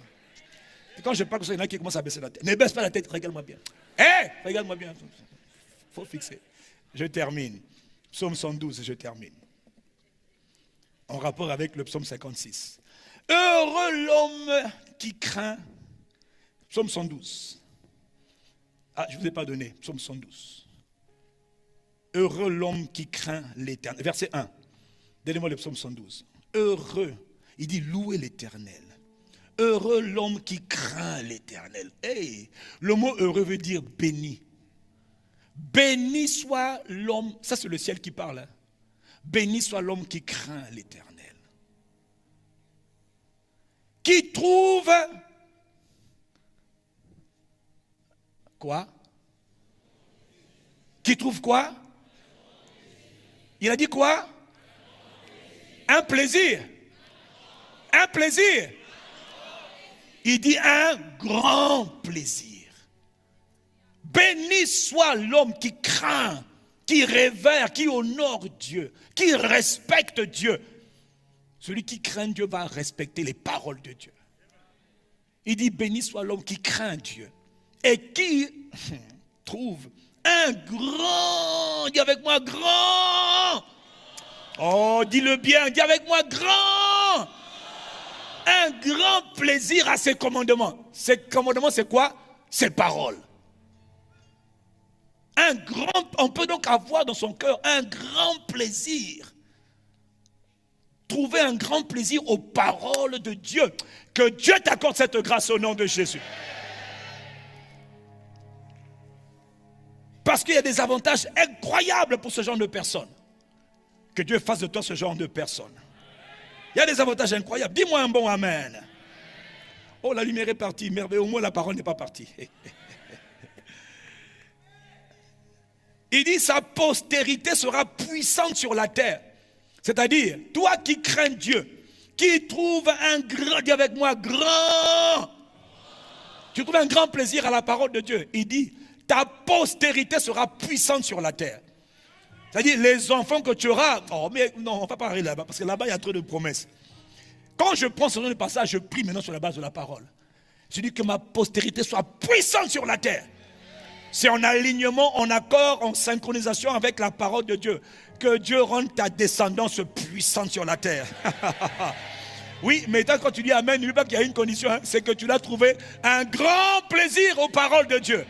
Et quand je parle, il y en a qui commencent à baisser la tête. Ne baisse pas la tête, regarde-moi bien. Regarde-moi bien. Il faut fixer. Je termine. Psaume 112, je termine. En rapport avec le psaume 56. Heureux l'homme qui craint. Psaume 112. Ah, je ne vous ai pas donné. Psaume 112. Heureux l'homme qui craint l'Éternel. Verset 1. Donnez-moi le psaume 112. Heureux. Il dit louez l'Éternel. Heureux l'homme qui craint l'Éternel. Hey, le mot heureux veut dire béni. Béni soit l'homme. Ça, c'est le ciel qui parle. Hein. Béni soit l'homme qui craint l'Éternel. Qui trouve quoi? Qui trouve quoi? Il a dit quoi? Un plaisir. Un plaisir. Il dit un grand plaisir. Béni soit l'homme qui craint, qui révère, qui honore Dieu, qui respecte Dieu. Celui qui craint Dieu va respecter les paroles de Dieu. Il dit béni soit l'homme qui craint Dieu. et qui trouve un grand, dis avec moi, grand. Oh, dis-le bien, dis avec moi, grand. Un grand plaisir à ses commandements. Ses commandements, c'est quoi? Ses paroles. On peut donc avoir dans son cœur un grand plaisir. Trouver un grand plaisir aux paroles de Dieu. Que Dieu t'accorde cette grâce au nom de Jésus. Parce qu'il y a des avantages incroyables pour ce genre de personnes. Que Dieu fasse de toi ce genre de personne. Il y a des avantages incroyables. Dis-moi un bon amen. Oh, la lumière est partie. Merveilleux. Au moins, la parole n'est pas partie. Il dit, sa postérité sera puissante sur la terre. C'est-à-dire, toi qui crains Dieu, qui trouve un grand, dis avec moi, grand. Tu trouves un grand plaisir à la parole de Dieu. Il dit, ta postérité sera puissante sur la terre. C'est-à-dire, les enfants que tu auras, oh, mais non, on ne va pas parler là-bas, parce que là-bas, il y a trop de promesses. Quand je prends ce genre de passage, je prie maintenant sur la base de la parole. Je dis que ma postérité soit puissante sur la terre. C'est en alignement, en accord, en synchronisation avec la parole de Dieu. Que Dieu rende ta descendance puissante sur la terre. Oui, mais quand tu dis amen, n'oublie pas qu'il y a une condition, hein, c'est que tu l'as trouvé un grand plaisir aux paroles de Dieu.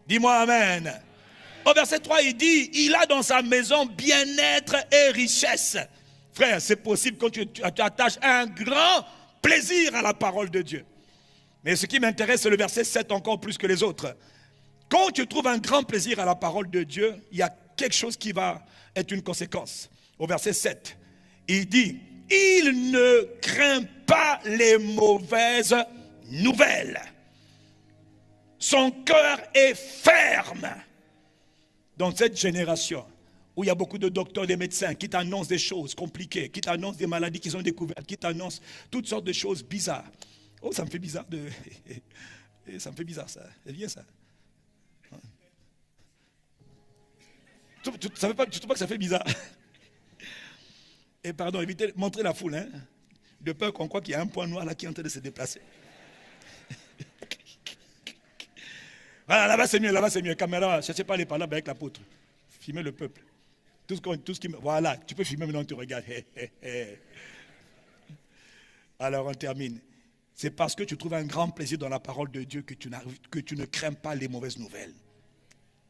Dis-moi amen. Au verset 3, il dit, il a dans sa maison bien-être et richesse. Frère, c'est possible quand tu attaches un grand plaisir à la parole de Dieu. Mais ce qui m'intéresse, c'est le verset 7 encore plus que les autres. Quand tu trouves un grand plaisir à la parole de Dieu, il y a quelque chose qui va être une conséquence. Au verset 7, il dit, il ne craint pas les mauvaises nouvelles. Son cœur est ferme. Dans cette génération où il y a beaucoup de docteurs, des médecins qui t'annoncent des choses compliquées, qui t'annoncent des maladies qu'ils ont découvertes, qui t'annoncent toutes sortes de choses bizarres. Oh, ça me fait bizarre de... Ça me fait bizarre ça. C'est bien ça. Tu ne trouves pas que ça fait bizarre? Et pardon, évitez, montrez la foule, hein, de peur qu'on croit qu'il y a un point noir là qui est en train de se déplacer. Voilà, là-bas c'est mieux, là-bas c'est mieux. Caméra, je ne sais pas aller par là avec l'apôtre. Filmer le peuple. Tout ce qui... Voilà, tu peux filmer maintenant, tu regardes. Alors on termine. C'est parce que tu trouves un grand plaisir dans la parole de Dieu que tu ne crains pas les mauvaises nouvelles.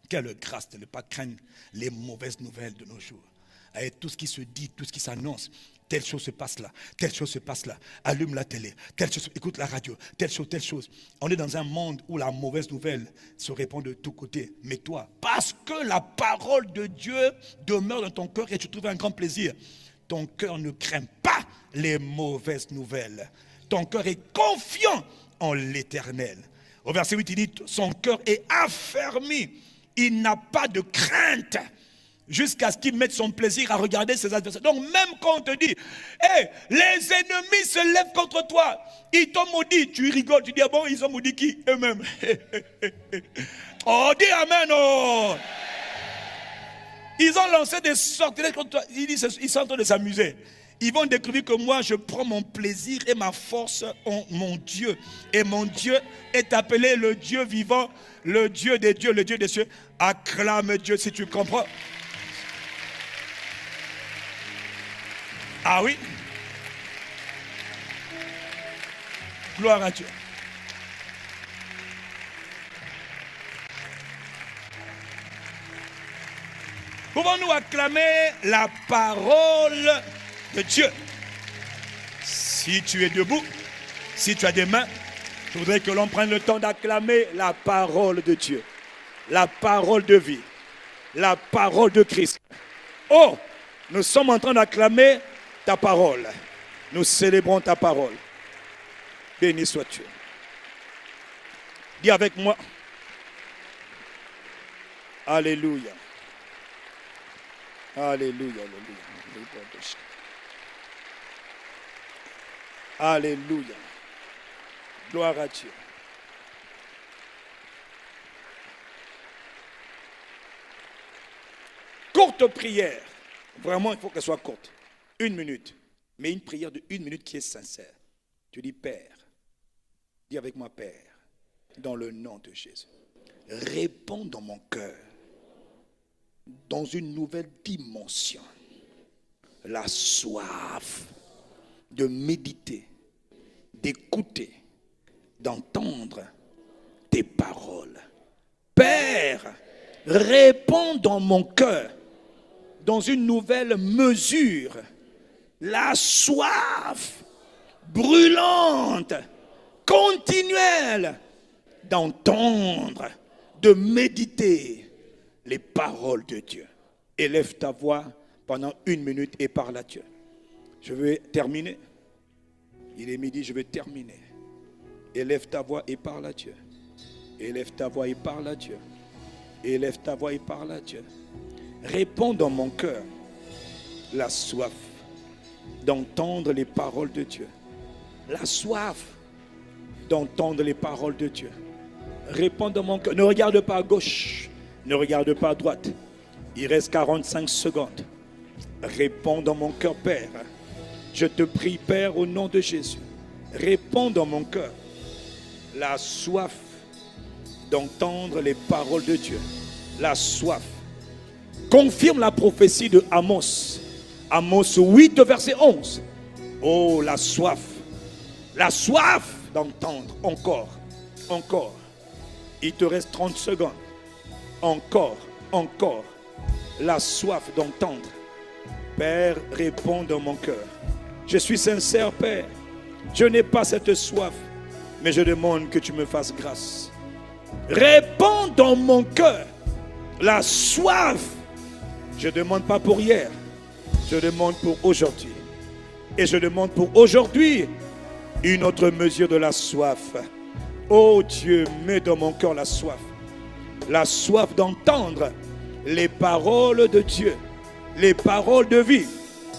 Quelle grâce de ne pas craindre les mauvaises nouvelles de nos jours. Avec tout ce qui se dit, tout ce qui s'annonce. Telle chose se passe là, telle chose se passe là. Allume la télé, telle chose, écoute la radio, telle chose, telle chose. On est dans un monde où la mauvaise nouvelle se répand de tous côtés. Mais toi, parce que la parole de Dieu demeure dans ton cœur et tu trouves un grand plaisir, ton cœur ne craint pas les mauvaises nouvelles. Ton cœur est confiant en l'Éternel. Au verset 8, il dit, son cœur est affermi. Il n'a pas de crainte jusqu'à ce qu'il mette son plaisir à regarder ses adversaires. Donc même quand on te dit, hey, les ennemis se lèvent contre toi, ils t'ont maudit, tu rigoles, tu dis, ah bon, ils ont maudit qui? Eux-mêmes. Oh, dis amen, oh. Ils ont lancé des sortilèges contre toi. Ils sont en train de s'amuser. Ils vont découvrir que moi, je prends mon plaisir et ma force en mon Dieu. Et mon Dieu est appelé le Dieu vivant, le Dieu des dieux, le Dieu des cieux. Acclame Dieu si tu comprends. Ah oui. Gloire à Dieu. Pouvons-nous acclamer la parole de Dieu? Si tu es debout, si tu as des mains, je voudrais que l'on prenne le temps d'acclamer la parole de Dieu. La parole de vie. La parole de Christ. Oh, nous sommes en train d'acclamer ta parole. Nous célébrons ta parole. Béni sois-tu. Dis avec moi. Alléluia. Alléluia. Alléluia. Alléluia. Gloire à Dieu. Courte prière. Vraiment, il faut qu'elle soit courte. 1 minute. Mais une prière de 1 minute qui est sincère. Tu dis, Père, Dis avec moi, Père, dans le nom de Jésus. Réponds dans mon cœur, dans une nouvelle dimension, la soif de méditer, d'écouter, d'entendre tes paroles. Père, réponds dans mon cœur, dans une nouvelle mesure, la soif brûlante, continuelle, d'entendre, de méditer les paroles de Dieu. Élève ta voix pendant 1 minute et parle à Dieu. Je vais terminer. Il est midi, je vais terminer. Élève ta voix et parle à Dieu. Élève ta voix et parle à Dieu. Élève ta voix et parle à Dieu. Réponds dans mon cœur la soif d'entendre les paroles de Dieu. La soif d'entendre les paroles de Dieu. Réponds dans mon cœur. Ne regarde pas à gauche. Ne regarde pas à droite. Il reste 45 secondes. Réponds dans mon cœur, Père. Je te prie, Père, au nom de Jésus. Réponds dans mon cœur la soif d'entendre les paroles de Dieu. La soif. Confirme la prophétie de Amos. Amos 8, verset 11. Oh, la soif. La soif d'entendre. Encore. Encore. Il te reste 30 secondes. Encore. Encore. La soif d'entendre. Père, réponds dans mon cœur. Je suis sincère, Père. Je n'ai pas cette soif, mais je demande que tu me fasses grâce. Réponds dans mon cœur la soif. Je ne demande pas pour hier, je demande pour aujourd'hui. Et je demande pour aujourd'hui une autre mesure de la soif. Oh Dieu, mets dans mon cœur la soif. La soif d'entendre les paroles de Dieu, les paroles de vie,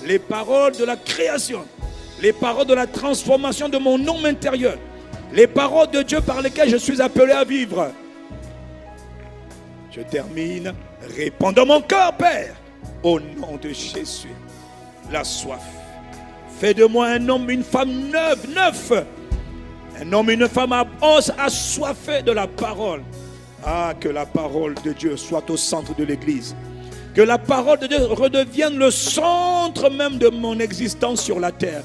les paroles de la création, les paroles de la transformation de mon homme intérieur, les paroles de Dieu par lesquelles je suis appelé à vivre. Je termine. Réponds dans mon cœur, Père, au nom de Jésus. La soif. Fais de moi un homme, une femme neuf. Un homme, une femme assoiffés de la parole. Ah, que la parole de Dieu soit au centre de l'Église. Que la parole de Dieu redevienne le centre même de mon existence sur la terre.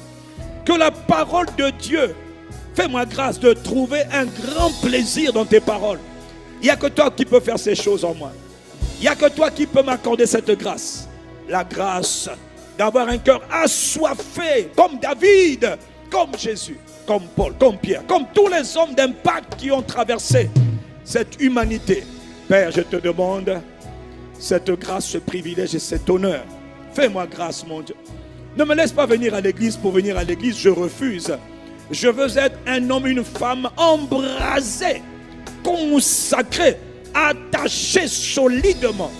Que la parole de Dieu, fais-moi grâce de trouver un grand plaisir dans tes paroles. Il n'y a que toi qui peux faire ces choses en moi. Il n'y a que toi qui peux m'accorder cette grâce. La grâce d'avoir un cœur assoiffé, comme David, comme Jésus, comme Paul, comme Pierre, comme tous les hommes d'impact qui ont traversé cette humanité. Père, je te demande cette grâce, ce privilège et cet honneur. Fais-moi grâce, mon Dieu. Ne me laisse pas venir à l'église pour venir à l'église, je refuse. Je veux être un homme, une femme embrasé, consacré, attaché solidement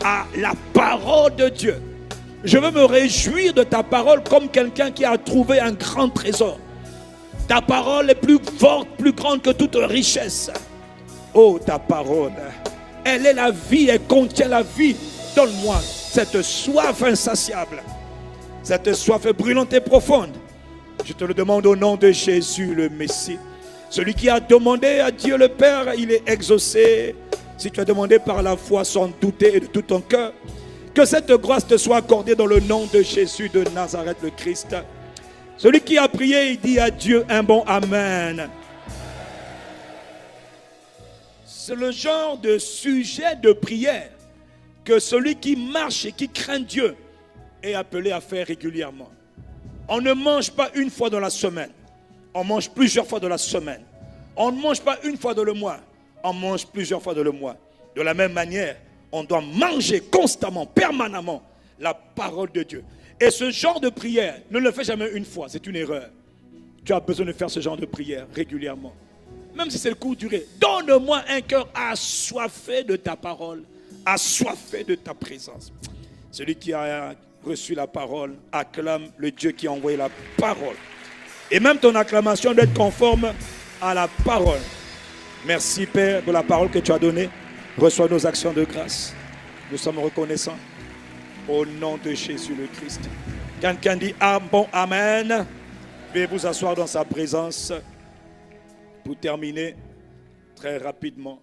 à la parole de Dieu. Je veux me réjouir de ta parole comme quelqu'un qui a trouvé un grand trésor. Ta parole est plus forte, plus grande que toute richesse. Oh, ta parole, elle est la vie, elle contient la vie. Donne-moi cette soif insatiable, cette soif brûlante et profonde. Je te le demande au nom de Jésus le Messie. Celui qui a demandé à Dieu le Père, il est exaucé. Si tu as demandé par la foi sans douter et de tout ton cœur, que cette grâce te soit accordée dans le nom de Jésus de Nazareth le Christ. Celui qui a prié, il dit à Dieu un bon Amen. C'est le genre de sujet de prière que celui qui marche et qui craint Dieu est appelé à faire régulièrement. On ne mange pas une fois dans la semaine. On mange plusieurs fois dans la semaine. On ne mange pas une fois dans le mois. On mange plusieurs fois dans le mois. De la même manière, on doit manger constamment, permanemment la parole de Dieu. Et ce genre de prière, ne le fais jamais une fois, c'est une erreur. Tu as besoin de faire ce genre de prière régulièrement. Même si c'est le court durée. Donne-moi un cœur assoiffé de ta parole, assoiffé de ta présence. Celui qui a reçu la parole acclame le Dieu qui a envoyé la parole. Et même ton acclamation doit être conforme à la parole. Merci Père de la parole que tu as donnée. Reçois nos actions de grâce. Nous sommes reconnaissants. Au nom de Jésus le Christ. Quelqu'un dit ah, bon Amen. Veuillez vous asseoir dans sa présence. Pour terminer, très rapidement,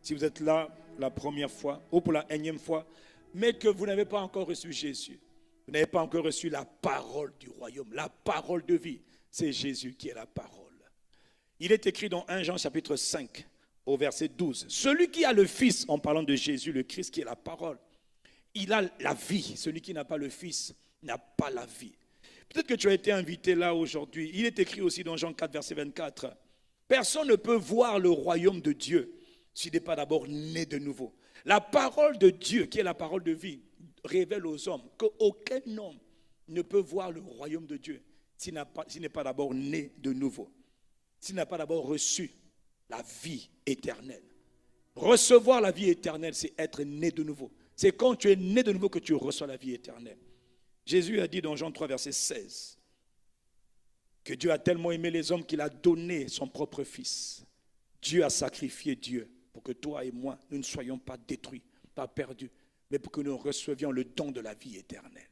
si vous êtes là la première fois ou pour la énième fois, mais que vous n'avez pas encore reçu Jésus, vous n'avez pas encore reçu la parole du royaume, la parole de vie, c'est Jésus qui est la parole. Il est écrit dans 1 Jean chapitre 5 au verset 12, celui qui a le Fils, en parlant de Jésus, le Christ qui est la parole, il a la vie. Celui qui n'a pas le Fils n'a pas la vie. Peut-être que tu as été invité là aujourd'hui. Il est écrit aussi dans Jean 4 verset 24, personne ne peut voir le royaume de Dieu s'il n'est pas d'abord né de nouveau. La parole de Dieu, qui est la parole de vie, révèle aux hommes qu'aucun homme ne peut voir le royaume de Dieu s'il n'est pas d'abord né de nouveau, s'il n'a pas d'abord reçu la vie éternelle. Recevoir la vie éternelle, c'est être né de nouveau. C'est quand tu es né de nouveau que tu reçois la vie éternelle. Jésus a dit dans Jean 3, verset 16, que Dieu a tellement aimé les hommes qu'il a donné son propre Fils. Dieu a sacrifié Dieu pour que toi et moi, nous ne soyons pas détruits, pas perdus, mais pour que nous recevions le don de la vie éternelle.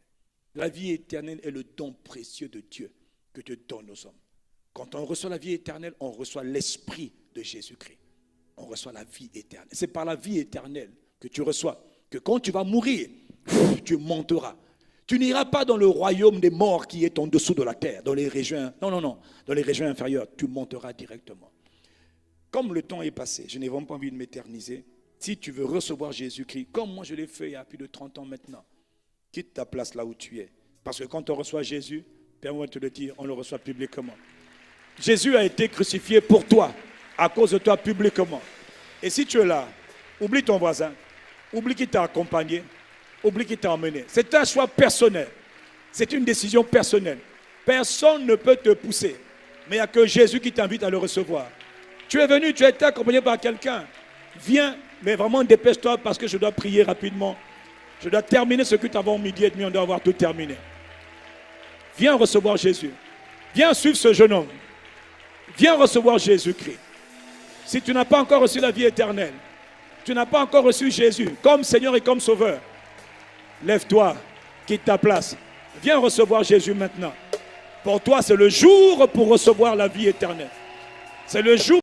La vie éternelle est le don précieux de Dieu que Dieu donne aux hommes. Quand on reçoit la vie éternelle, on reçoit l'esprit de Jésus-Christ. On reçoit la vie éternelle. C'est par la vie éternelle que tu reçois, que quand tu vas mourir, tu monteras. Tu n'iras pas dans le royaume des morts qui est en dessous de la terre, dans les régions, non, dans les régions inférieures, tu monteras directement. Comme le temps est passé, je n'ai vraiment pas envie de m'éterniser. Si tu veux recevoir Jésus-Christ, comme moi je l'ai fait il y a plus de 30 ans maintenant, quitte ta place là où tu es. Parce que quand on reçoit Jésus, permets-moi de te le dire, on le reçoit publiquement. Jésus a été crucifié pour toi, à cause de toi publiquement. Et si tu es là, oublie ton voisin, oublie qui t'a accompagné, oublie qui t'a emmené. C'est un choix personnel. C'est une décision personnelle. Personne ne peut te pousser. Mais il n'y a que Jésus qui t'invite à le recevoir. Tu es venu, tu as été accompagné par quelqu'un. Viens, mais vraiment dépêche-toi parce que je dois prier rapidement. Je dois terminer ce culte avant midi et demi, on doit avoir tout terminé. Viens recevoir Jésus. Viens suivre ce jeune homme. Viens recevoir Jésus-Christ. Si tu n'as pas encore reçu la vie éternelle, tu n'as pas encore reçu Jésus comme Seigneur et comme Sauveur, lève-toi, quitte ta place. Viens recevoir Jésus maintenant. Pour toi, c'est le jour pour recevoir la vie éternelle. C'est le jour